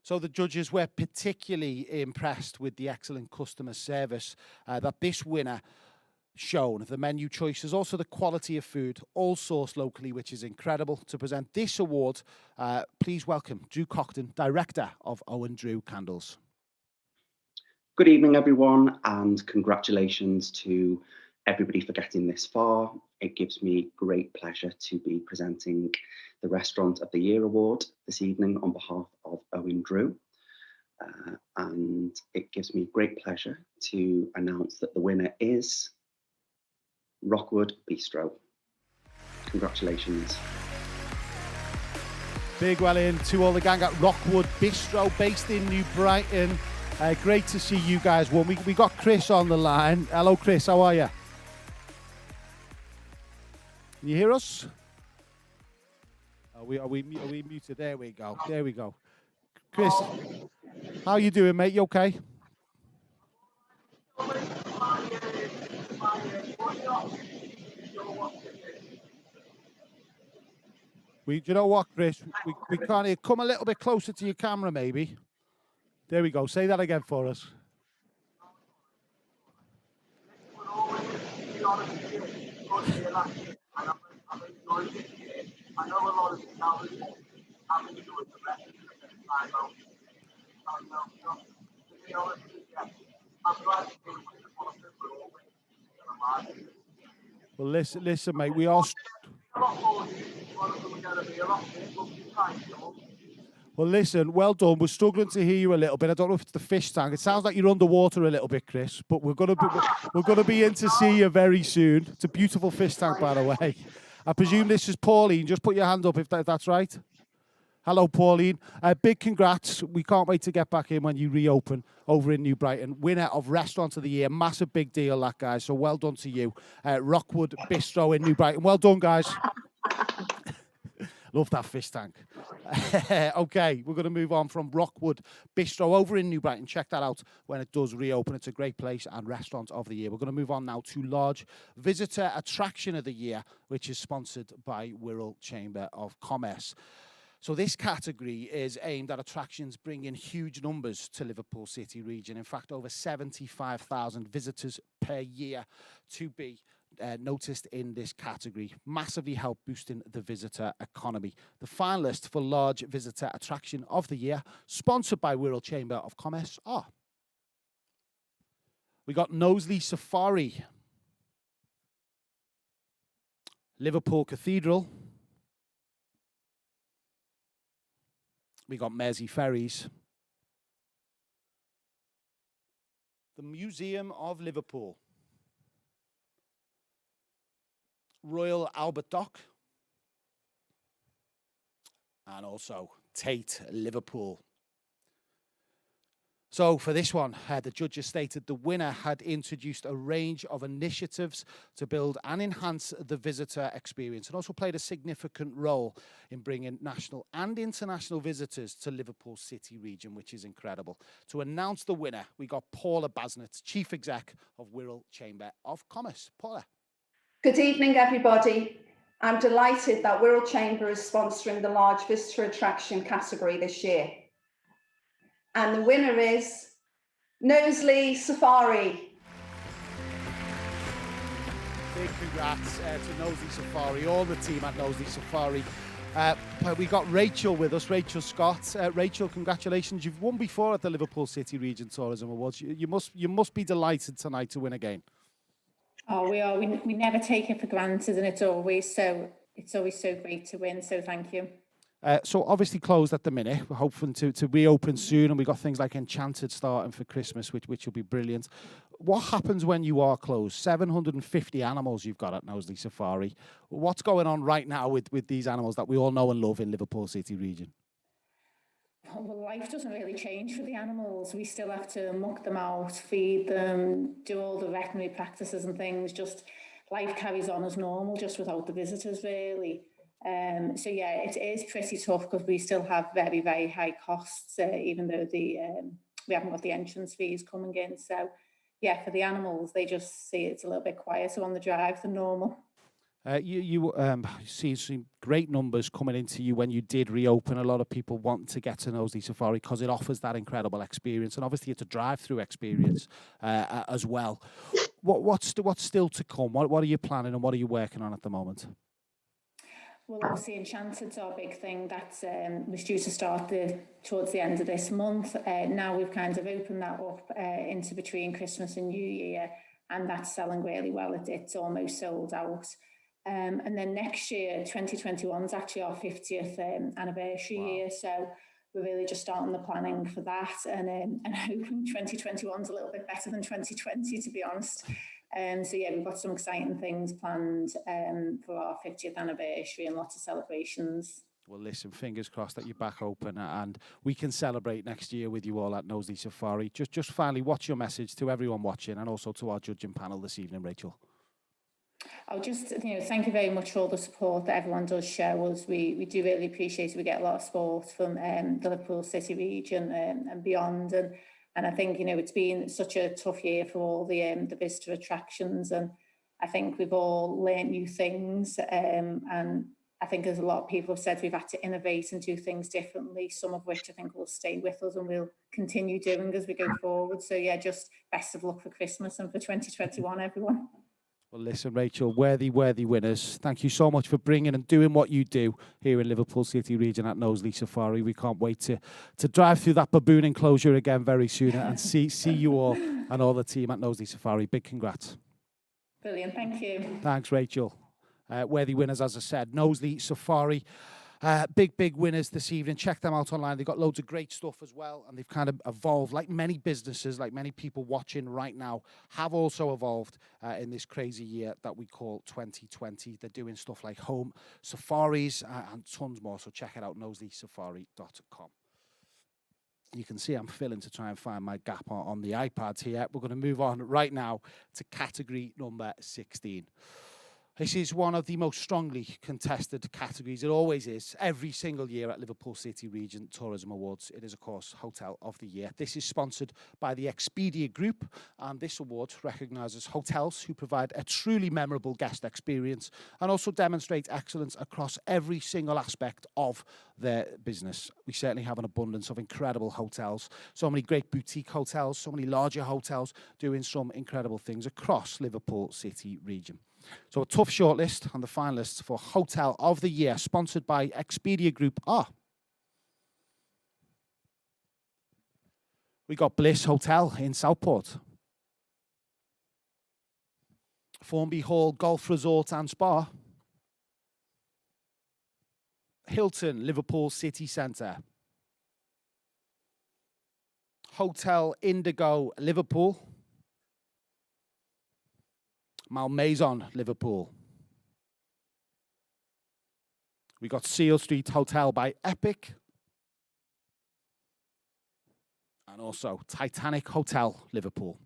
[SPEAKER 2] So the judges were particularly impressed with the excellent customer service that this winner shown. The menu choices, also the quality of food, all sourced locally, which is incredible. To present this award, please welcome Drew Cockton, Director of Owen Drew Candles.
[SPEAKER 10] Good evening, everyone, and congratulations to everybody for getting this far. It gives me great pleasure to be presenting the Restaurant of the Year Award this evening on behalf of Owen Drew. And it gives me great pleasure to announce that the winner is Rockwood Bistro. Congratulations.
[SPEAKER 2] Big well in to all the gang at Rockwood Bistro, based in New Brighton. Great to see you guys won. We got Chris on the line. Hello, Chris. How are you? Can you hear us? Are we muted? There we go. There we go. Chris, how are you doing, mate? You okay? Do you know what, Chris? We can't hear. Come a little bit closer to your camera, maybe. There we go. Say that again for us. Well, listen, mate. We are. Well, listen, well done. We're struggling to hear you a little bit. I don't know if it's the fish tank. It sounds like you're underwater a little bit, Chris. But we're gonna be in to see you very soon. It's a beautiful fish tank, by the way. I presume this is Pauline. Just put your hand up if that's right. Hello, Pauline. Big congrats. We can't wait to get back in when you reopen over in New Brighton. Winner of Restaurant of the Year. Massive big deal, that, guys. So well done to you. Rockwood Bistro in New Brighton. Well done, guys. Love that fish tank. Okay, we're going to move on from Rockwood Bistro over in New Brighton. Check that out when it does reopen. It's a great place and Restaurant of the Year. We're going to move on now to Large Visitor Attraction of the Year, which is sponsored by Wirral Chamber of Commerce. So this category is aimed at attractions bringing huge numbers to Liverpool City region. In fact, over 75,000 visitors per year to be noticed in this category. Massively help boosting the visitor economy. The finalists for Large Visitor Attraction of the Year, sponsored by Wirral Chamber of Commerce, are... We got Knowsley Safari, Liverpool Cathedral, we got Mersey Ferries, the Museum of Liverpool, Royal Albert Dock, and also Tate Liverpool. So for this one, the judges stated the winner had introduced a range of initiatives to build and enhance the visitor experience, and also played a significant role in bringing national and international visitors to Liverpool City region, which is incredible. To announce the winner, we got Paula Basnett, Chief Exec of Wirral Chamber of Commerce. Paula.
[SPEAKER 11] Good evening, everybody. I'm delighted that Wirral Chamber is sponsoring the Large Visitor Attraction category this year. And the winner is Knowsley Safari.
[SPEAKER 2] Big congrats to Knowsley Safari, all the team at Knowsley Safari. We got Rachel with us, Rachel Scott. Rachel, congratulations. You've won before at the Liverpool City Region Tourism Awards. You must be delighted tonight to win again.
[SPEAKER 12] Oh, we are. We never take it for granted, and it's always so great to win. So thank you.
[SPEAKER 2] So obviously closed at the minute. We're hoping to reopen soon, and we've got things like Enchanted starting for Christmas, which will be brilliant. What happens when you are closed? 750 animals you've got at Knowsley Safari. What's going on right now with these animals that we all know and love in Liverpool City region?
[SPEAKER 12] Well, life doesn't really change for the animals. We still have to muck them out, feed them, do all the veterinary practices and things. Just life carries on as normal, just without the visitors, really. So yeah, it is pretty tough because we still have very, very high costs, even though we haven't got the entrance fees coming in. So yeah, for the animals, they just see it's a little bit quieter on the drive than normal.
[SPEAKER 2] You see some great numbers coming into you when you did reopen. A lot of people want to get to Knowsley Safari because it offers that incredible experience, and obviously it's a drive-through experience as well. What's still to come? What are you planning and what are you working on at the moment?
[SPEAKER 12] Well, obviously Enchanted's our big thing. That was due to start towards the end of this month. Now we've kind of opened that up into between Christmas and New Year, and that's selling really well. It's almost sold out. And then next year, 2021 is actually our 50th anniversary year. So we're really just starting the planning for that, and hoping 2021 is a little bit better than 2020, to be honest. So yeah, we've got some exciting things planned for our 50th anniversary and lots of celebrations.
[SPEAKER 2] Well, listen, fingers crossed that you're back open and we can celebrate next year with you all at Knowsley Safari. Just finally, what's your message to everyone watching and also to our judging panel this evening, Rachel?
[SPEAKER 12] I'll just, thank you very much for all the support that everyone does show us. We do really appreciate it. We get a lot of support from the Liverpool City region and beyond. And I think, it's been such a tough year for all the visitor attractions. And I think we've all learned new things. And I think as a lot of people have said, we've had to innovate and do things differently, some of which I think will stay with us and we'll continue doing as we go forward. So yeah, just best of luck for Christmas and for 2021, everyone.
[SPEAKER 2] Well, listen, Rachel, worthy winners. Thank you so much for bringing and doing what you do here in Liverpool City region at Knowsley Safari. We can't wait to drive through that baboon enclosure again very soon and see you all and all the team at Knowsley Safari. Big congrats.
[SPEAKER 12] Brilliant, thank you.
[SPEAKER 2] Thanks, Rachel. Worthy winners, as I said, Knowsley Safari. Big winners this evening. Check them out online. They've got loads of great stuff as well, and they've kind of evolved, like many businesses, like many people watching right now, have also evolved in this crazy year that we call 2020. They're doing stuff like home safaris and tons more, so check it out, noselysafari.com. You can see I'm filling to try and find my gap on the iPad here. We're going to move on right now to category number 16. This is one of the most strongly contested categories. It always is. Every single year at Liverpool City Region Tourism Awards, it is, of course, Hotel of the Year. This is sponsored by the Expedia Group, and this award recognises hotels who provide a truly memorable guest experience and also demonstrate excellence across every single aspect of their business. We certainly have an abundance of incredible hotels, so many great boutique hotels, so many larger hotels doing some incredible things across Liverpool City Region. So a tough shortlist, and the finalists for Hotel of the Year, sponsored by Expedia Group, are... We got Bliss Hotel in Southport, Formby Hall Golf Resort and Spa, Hilton Liverpool City Centre, Hotel Indigo Liverpool, Malmaison Liverpool. We got Seal Street Hotel by Epic, and also Titanic Hotel Liverpool.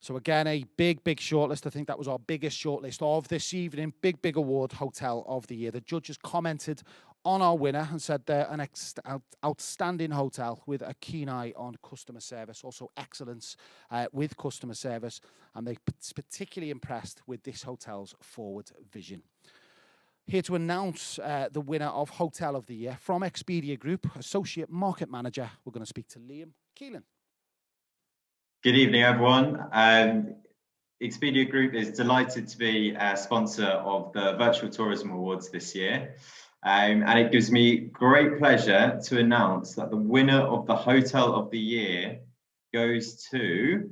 [SPEAKER 2] So again, a big shortlist. I think that was our biggest shortlist of this evening. Big award, Hotel of the Year. The judges commented on our winner and said they're an outstanding hotel with a keen eye on customer service, also excellence with customer service, and they're particularly impressed with this hotel's forward vision. Here to announce the winner of Hotel of the Year from Expedia Group, Associate Market Manager, we're going to speak to Liam Keelan.
[SPEAKER 13] Good evening, everyone. Expedia Group is delighted to be a sponsor of the Virtual Tourism Awards this year. And it gives me great pleasure to announce that the winner of the Hotel of the Year goes to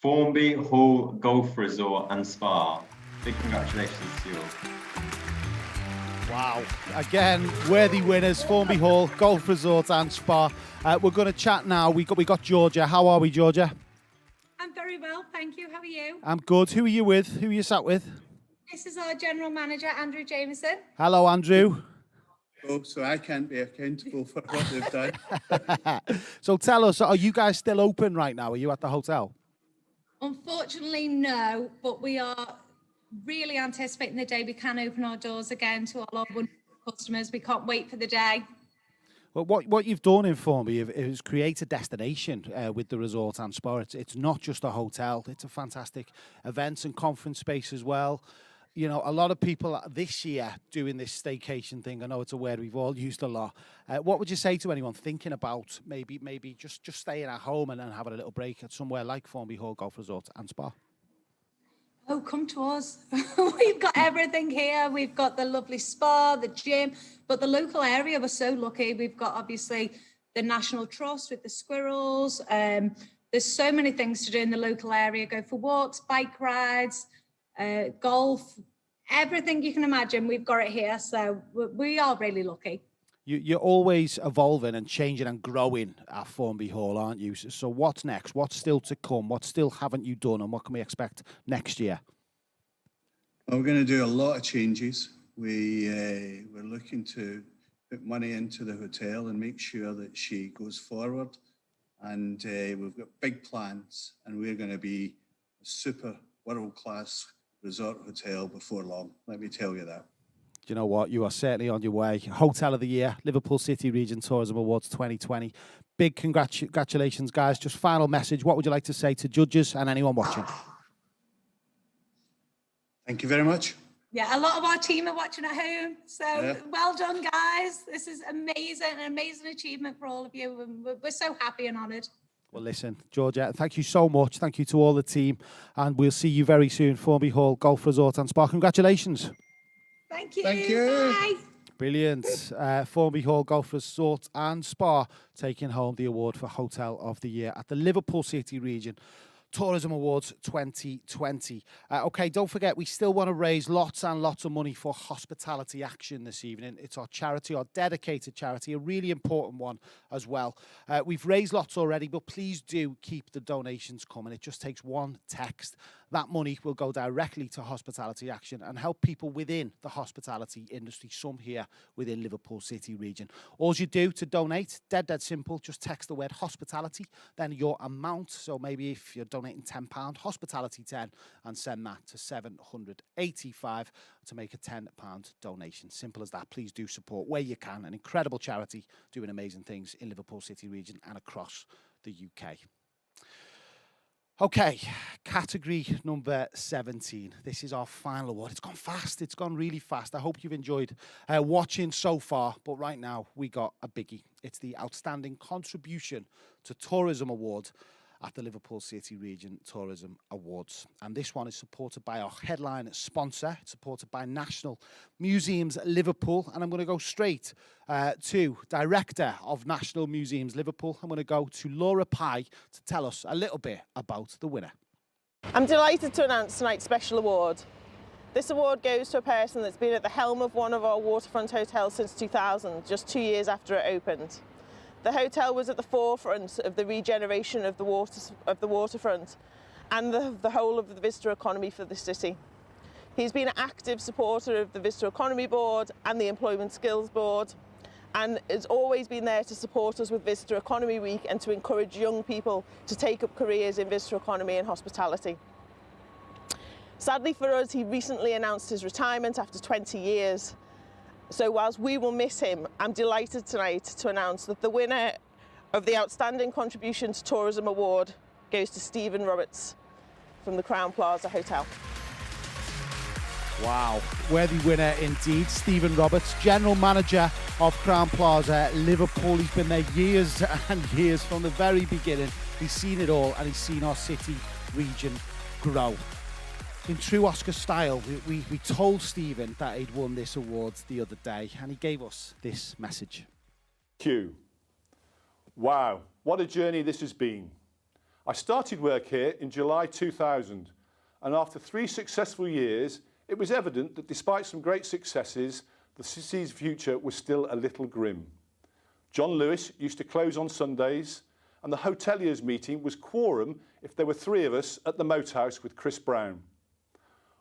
[SPEAKER 13] Formby Hall Golf Resort and Spa. Big congratulations to you all.
[SPEAKER 2] Wow. Again, worthy winners, Formby Hall Golf Resort and Spa. We're going to chat now. We got Georgia. How are we, Georgia?
[SPEAKER 14] I'm very well, thank you. How are you?
[SPEAKER 2] I'm good. Who are you with? Who are you sat with?
[SPEAKER 14] This is our General Manager, Andrew Jameson.
[SPEAKER 2] Hello, Andrew.
[SPEAKER 16] Oh, so I can't be accountable for what they've done.
[SPEAKER 2] So tell us, are you guys still open right now? Are you at the hotel?
[SPEAKER 14] Unfortunately, no, but we are really anticipating the day we can open our doors again to all our wonderful customers. We can't wait for the day.
[SPEAKER 2] Well, what you've done in Formby is create a destination with the resort and spa. It's not just a hotel. It's a fantastic events and conference space as well. You know, a lot of people this year doing this staycation thing. I know it's a word we've all used a lot. What would you say to anyone thinking about maybe just staying at home and then having a little break at somewhere like Formby Hall Golf Resort and Spa?
[SPEAKER 14] Oh, come to us. We've got everything here. We've got the lovely spa, the gym, but the local area, we're so lucky. We've got obviously the National Trust with the squirrels. There's so many things to do in the local area. Go for walks, bike rides, golf, everything you can imagine. We've got it here. So we are really lucky.
[SPEAKER 2] You're always evolving and changing and growing at Formby Hall, aren't you? So what's next? What's still to come? What still haven't you done? And what can we expect next year?
[SPEAKER 16] Well, we're going to do a lot of changes. We're looking to put money into the hotel and make sure that she goes forward. And we've got big plans, and we're going to be a super world-class resort hotel before long. Let me tell you that.
[SPEAKER 2] Do you know what? You are certainly on your way. Hotel of the Year, Liverpool City Region Tourism Awards 2020. Big congratulations, guys. Just final message. What would you like to say to judges and anyone watching?
[SPEAKER 16] Thank you very much.
[SPEAKER 14] Yeah, a lot of our team are watching at home. So well done, guys. This is amazing, an amazing achievement for all of you. And we're so happy and honoured.
[SPEAKER 2] Well, listen, Georgia, thank you so much. Thank you to all the team. And we'll see you very soon. Formby Hall Golf Resort and Spa. Congratulations.
[SPEAKER 14] Thank you.
[SPEAKER 16] Thank you.
[SPEAKER 14] Bye.
[SPEAKER 2] Brilliant. Formby Hall Golf Resort and Spa taking home the award for Hotel of the Year at the Liverpool City Region Tourism Awards 2020. Okay, don't forget, we still want to raise lots and lots of money for Hospitality Action this evening. It's our charity, our dedicated charity, a really important one as well. We've raised lots already, but please do keep the donations coming. It just takes one text. That money will go directly to Hospitality Action and help people within the hospitality industry, some here within Liverpool City region. All you do to donate, dead simple, just text the word hospitality, then your amount. So maybe if you're donating £10, hospitality 10, and send that to 785 to make a £10 donation. Simple as that. Please do support where you can. An incredible charity doing amazing things in Liverpool City region and across the UK. Okay, category number 17. This is our final award. It's gone fast. It's gone really fast. I hope you've enjoyed watching so far. But right now, we got a biggie. It's the Outstanding Contribution to Tourism Award at the Liverpool City Region Tourism Awards. And this one is supported by our headline sponsor. It's supported by National Museums Liverpool. And I'm going to go straight to Director of National Museums Liverpool. I'm going to go to Laura Pye to tell us a little bit about the winner.
[SPEAKER 15] I'm delighted to announce tonight's special award. This award goes to a person that's been at the helm of one of our waterfront hotels since 2000, just 2 years after it opened. The hotel was at the forefront of the regeneration of the waterfront and the whole of the visitor economy for the city. He's been an active supporter of the Visitor Economy Board and the Employment Skills Board, and has always been there to support us with Visitor Economy Week and to encourage young people to take up careers in visitor economy and hospitality. Sadly for us, he recently announced his retirement after 20 years. So whilst we will miss him, I'm delighted tonight to announce that the winner of the Outstanding Contribution to Tourism Award goes to Stephen Roberts from the Crowne Plaza Hotel.
[SPEAKER 2] Wow, worthy winner indeed. Stephen Roberts, General Manager of Crowne Plaza, Liverpool. He's been there years and years from the very beginning. He's seen it all and he's seen our city region grow. In true Oscar style, we told Stephen that he'd won this award the other day, and he gave us this message.
[SPEAKER 17] Q. Wow, what a journey this has been. I started work here in July 2000, and after 3 successful years, it was evident that despite some great successes, the city's future was still a little grim. John Lewis used to close on Sundays, and the hoteliers' meeting was quorum if there were 3 of us at the Moat House with Chris Brown.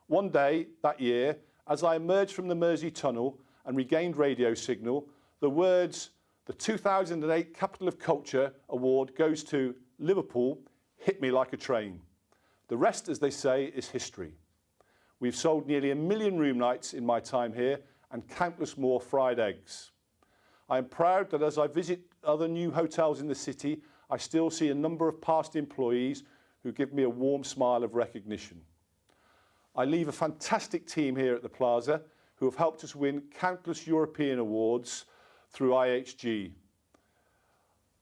[SPEAKER 17] One day that year, as I emerged from the Mersey Tunnel and regained radio signal, the words, "The 2008 Capital of Culture Award goes to Liverpool," hit me like a train. The rest, as they say, is history. We've sold nearly 1 million room nights in my time here and countless more fried eggs. I am proud that as I visit other new hotels in the city, I still see a number of past employees who give me a warm smile of recognition. I leave a fantastic team here at the Plaza who have helped us win countless European awards through IHG.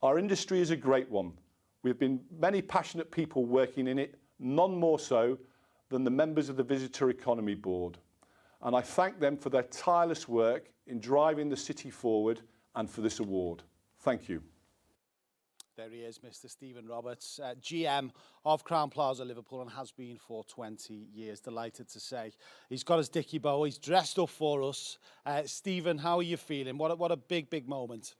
[SPEAKER 17] Our industry is a great one. We have been many passionate people working in it, none more so than the members of the Visitor Economy Board. And I thank them for their tireless work in driving the city forward and for this award. Thank you.
[SPEAKER 2] There he is, Mr. Stephen Roberts, GM of Crowne Plaza Liverpool, and has been for 20 years. Delighted to say. He's got his dicky bow, he's dressed up for us. Stephen, how are you feeling? What a big, big moment.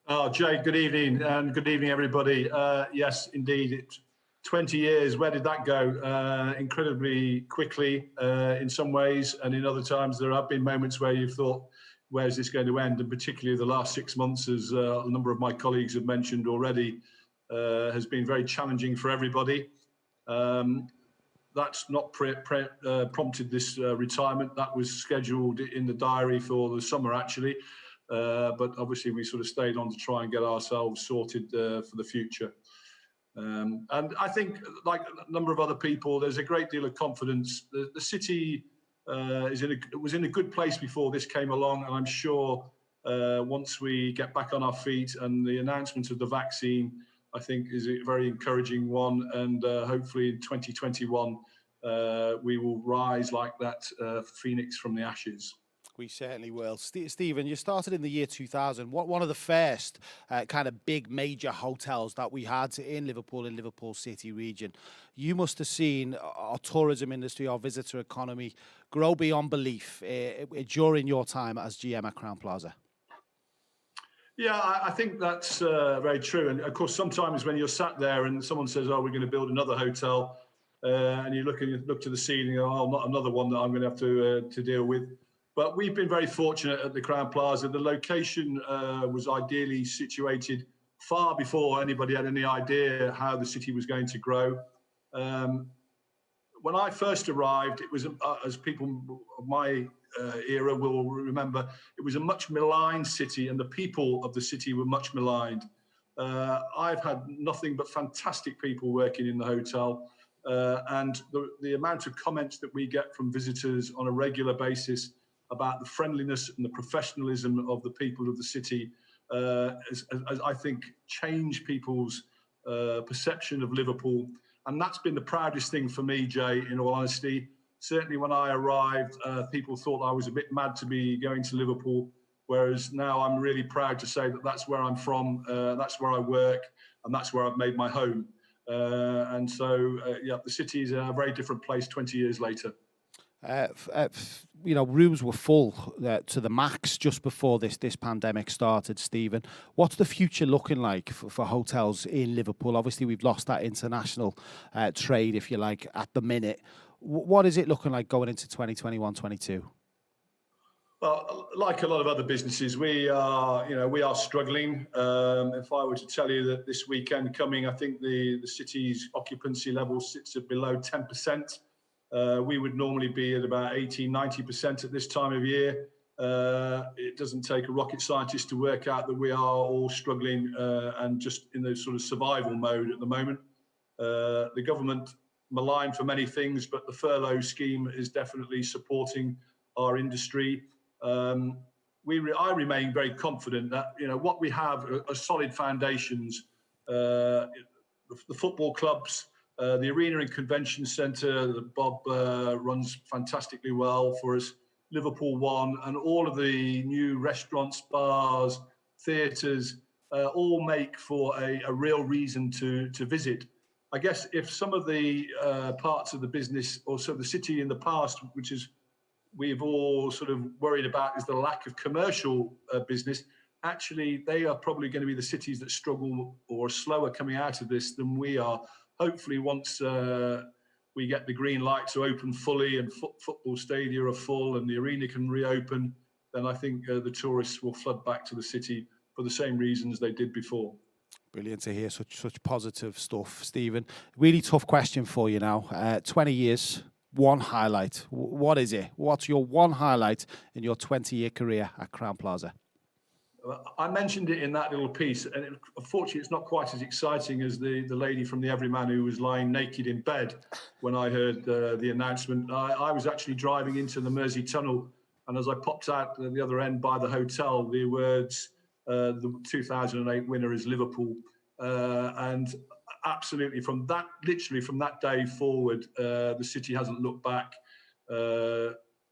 [SPEAKER 18] Oh, Jay, good evening, and good evening, everybody. Yes, indeed, it's 20 years. Where did that go? Incredibly quickly in some ways, and in other times there have been moments where you've thought, where's this going to end? And particularly the last 6 months, as a number of my colleagues have mentioned already, has been very challenging for everybody. That's not prompted this retirement. That was scheduled in the diary for the summer, actually. But obviously we sort of stayed on to try and get ourselves sorted for the future. And I think, like a number of other people, there's a great deal of confidence. The city was in a good place before this came along, and I'm sure once we get back on our feet, and the announcement of the vaccine, I think, is a very encouraging one, and hopefully in 2021 we will rise like that phoenix from the ashes.
[SPEAKER 2] We certainly will. Stephen, you started in the year 2000. One of the first kind of big major hotels that we had in Liverpool City region. You must have seen our tourism industry, our visitor economy grow beyond belief during your time as GM at Crowne Plaza.
[SPEAKER 18] Yeah, I think that's very true. And of course, sometimes when you're sat there and someone says, "Oh, we're going to build another hotel," and you look to the ceiling, "Oh, not another one that I'm going to have to deal with." But we've been very fortunate at the Crowne Plaza. The location was ideally situated far before anybody had any idea how the city was going to grow. When I first arrived, it was, as people of my era will remember, it was a much maligned city, and the people of the city were much maligned. I've had nothing but fantastic people working in the hotel, and the amount of comments that we get from visitors on a regular basis about the friendliness and the professionalism of the people of the city has, I think, changed people's perception of Liverpool. And that's been the proudest thing for me, Jay, in all honesty. Certainly when I arrived, people thought I was a bit mad to be going to Liverpool, whereas now I'm really proud to say that that's where I'm from, that's where I work, and that's where I've made my home. And so, yeah, the city is a very different place 20 years later.
[SPEAKER 2] You know, rooms were full to the max just before this pandemic started, Stephen. What's the future looking like for hotels in Liverpool? Obviously, we've lost that international trade, if you like, at the minute. What is it looking like going into 2021-22?
[SPEAKER 18] Well, like a lot of other businesses, we are struggling. If I were to tell you that this weekend coming, I think the city's occupancy level sits at below 10%. We would normally be at about 80-90% at this time of year. It doesn't take a rocket scientist to work out that we are all struggling and just in the sort of survival mode at the moment. The government maligned for many things, but the furlough scheme is definitely supporting our industry. I remain very confident that what we have are solid foundations. The football clubs, the arena and convention centre that Bob runs fantastically well for us, Liverpool One, and all of the new restaurants, bars, theatres, all make for a real reason to visit. I guess if some of the parts of the business, or so the city in the past, which is we've all sort of worried about, is the lack of commercial business. Actually, they are probably going to be the cities that struggle or are slower coming out of this than we are. Hopefully, once we get the green light to open fully and football stadia are full and the arena can reopen, then I think the tourists will flood back to the city for the same reasons they did before.
[SPEAKER 2] Brilliant to hear such positive stuff, Stephen. Really tough question for you now. 20 years, one highlight. What is it? What's your one highlight in your 20-year career at Crowne Plaza?
[SPEAKER 18] I mentioned it in that little piece, and unfortunately it's not quite as exciting as the lady from the Everyman who was lying naked in bed when I heard the announcement. I was actually driving into the Mersey Tunnel, and as I popped out the other end by the hotel, the words, the 2008 winner is Liverpool. And absolutely, literally from that day forward, the city hasn't looked back.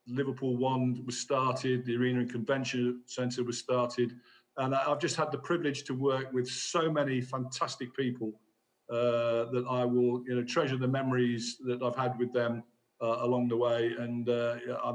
[SPEAKER 18] Liverpool One was started, the Arena and Convention Centre was started, and I've just had the privilege to work with so many fantastic people that I will treasure the memories that I've had with them along the way, and I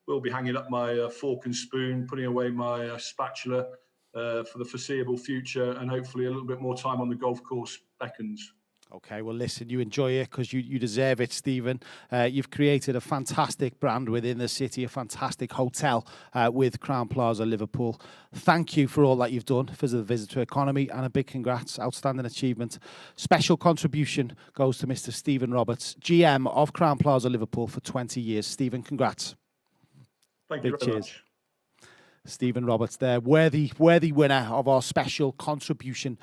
[SPEAKER 18] will be hanging up my fork and spoon, putting away my spatula for the foreseeable future, and hopefully a little bit more time on the golf course beckons.
[SPEAKER 2] Okay, well, listen, you enjoy it because you deserve it, Stephen. You've created a fantastic brand within the city, a fantastic hotel with Crowne Plaza Liverpool. Thank you for all that you've done for the visitor economy, and a big congrats, outstanding achievement. Special contribution goes to Mr. Stephen Roberts, GM of Crowne Plaza Liverpool for 20 years. Stephen, congrats.
[SPEAKER 18] Thank you very much.
[SPEAKER 2] Stephen Roberts there, worthy winner of our special contribution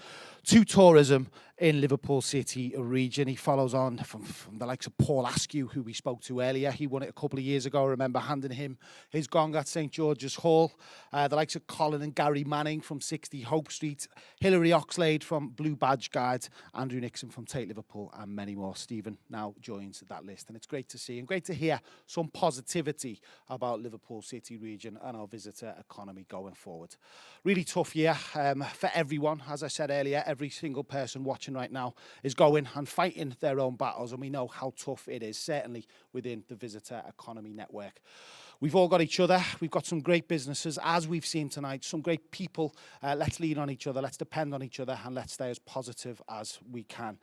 [SPEAKER 2] to tourism in Liverpool City region. He follows on from the likes of Paul Askew, who we spoke to earlier. He won it a couple of years ago. I remember handing him his gong at St George's Hall. The likes of Colin and Gary Manning from 60 Hope Street, Hilary Oxlade from Blue Badge Guide, Andrew Nixon from Tate Liverpool, and many more. Stephen now joins that list, and it's great to see and great to hear some positivity about Liverpool City region and our visitor economy going forward. Really tough year for everyone. As I said earlier, every single person watching right now is going and fighting their own battles, and we know how tough it is, certainly within the visitor economy network. We've all got each other. We've got some great businesses, as we've seen tonight, some great people. Let's lean on each other, let's depend on each other, and let's stay as positive as we can.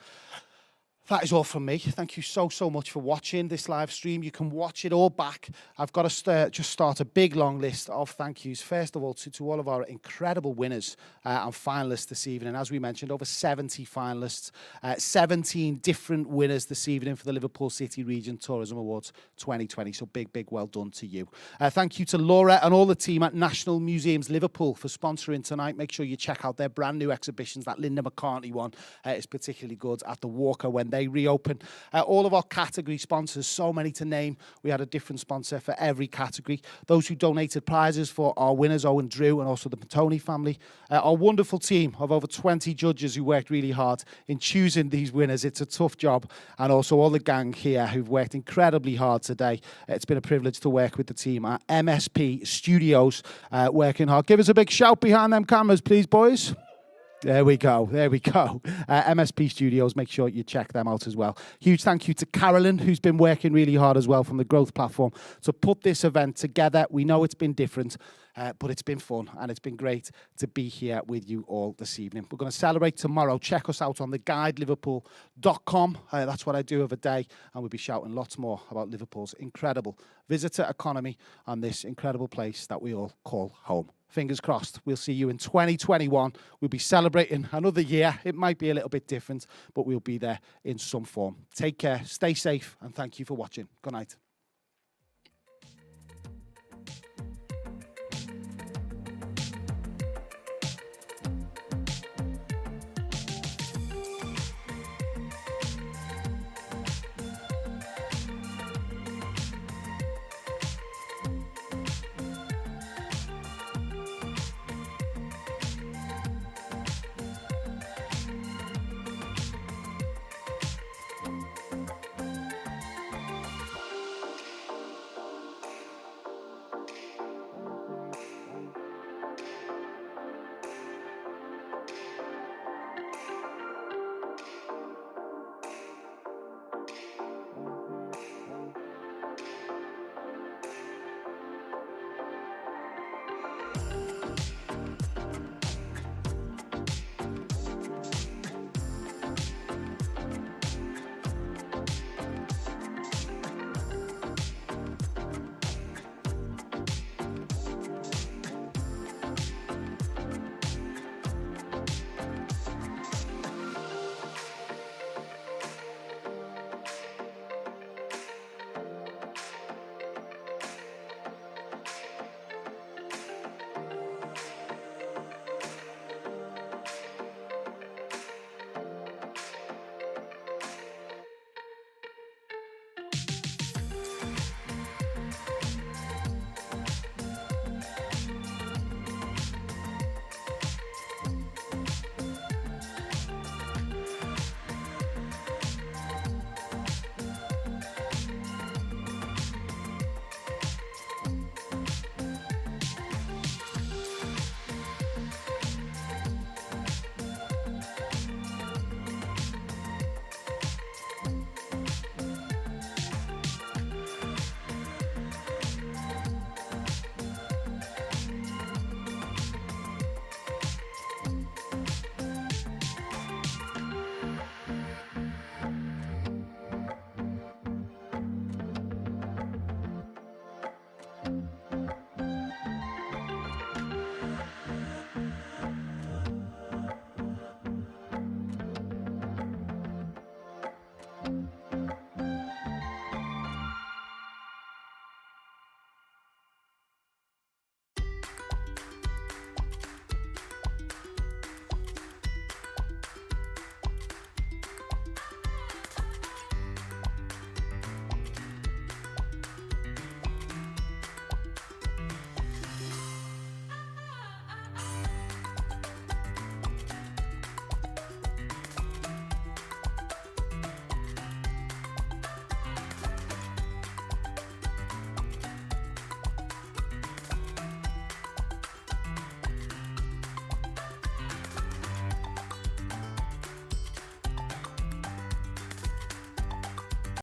[SPEAKER 2] That is all from me. Thank you so much for watching this live stream. You can watch it all back. I've got to just start a big long list of thank yous. First of all, to all of our incredible winners and finalists this evening. As we mentioned, over 70 finalists, 17 different winners this evening for the Liverpool City Region Tourism Awards 2020. So big well done to you. Thank you to Laura and all the team at National Museums Liverpool for sponsoring tonight. Make sure you check out their brand new exhibitions. That Linda McCartney one is particularly good at the Walker when they reopen. All of our category sponsors, so many to name. We had a different sponsor for every category. Those who donated prizes for our winners, Owen Drew and also the Patoni family. Our wonderful team of over 20 judges who worked really hard in choosing these winners. It's a tough job. And also all the gang here who've worked incredibly hard today. It's been a privilege to work with the team at MSP Studios, working hard. Give us a big shout behind them cameras, please, boys. There we go. MSP Studios, make sure you check them out as well. Huge thank you to Carolyn, who's been working really hard as well from the Growth Platform to put this event together. We know it's been different, but it's been fun, and it's been great to be here with you all this evening. We're going to celebrate tomorrow. Check us out on theguideliverpool.com. That's what I do every day, and we'll be shouting lots more about Liverpool's incredible visitor economy and this incredible place that we all call home. Fingers crossed, we'll see you in 2021. We'll be celebrating another year. It might be a little bit different, but we'll be there in some form. Take care, stay safe, and thank you for watching. Good night.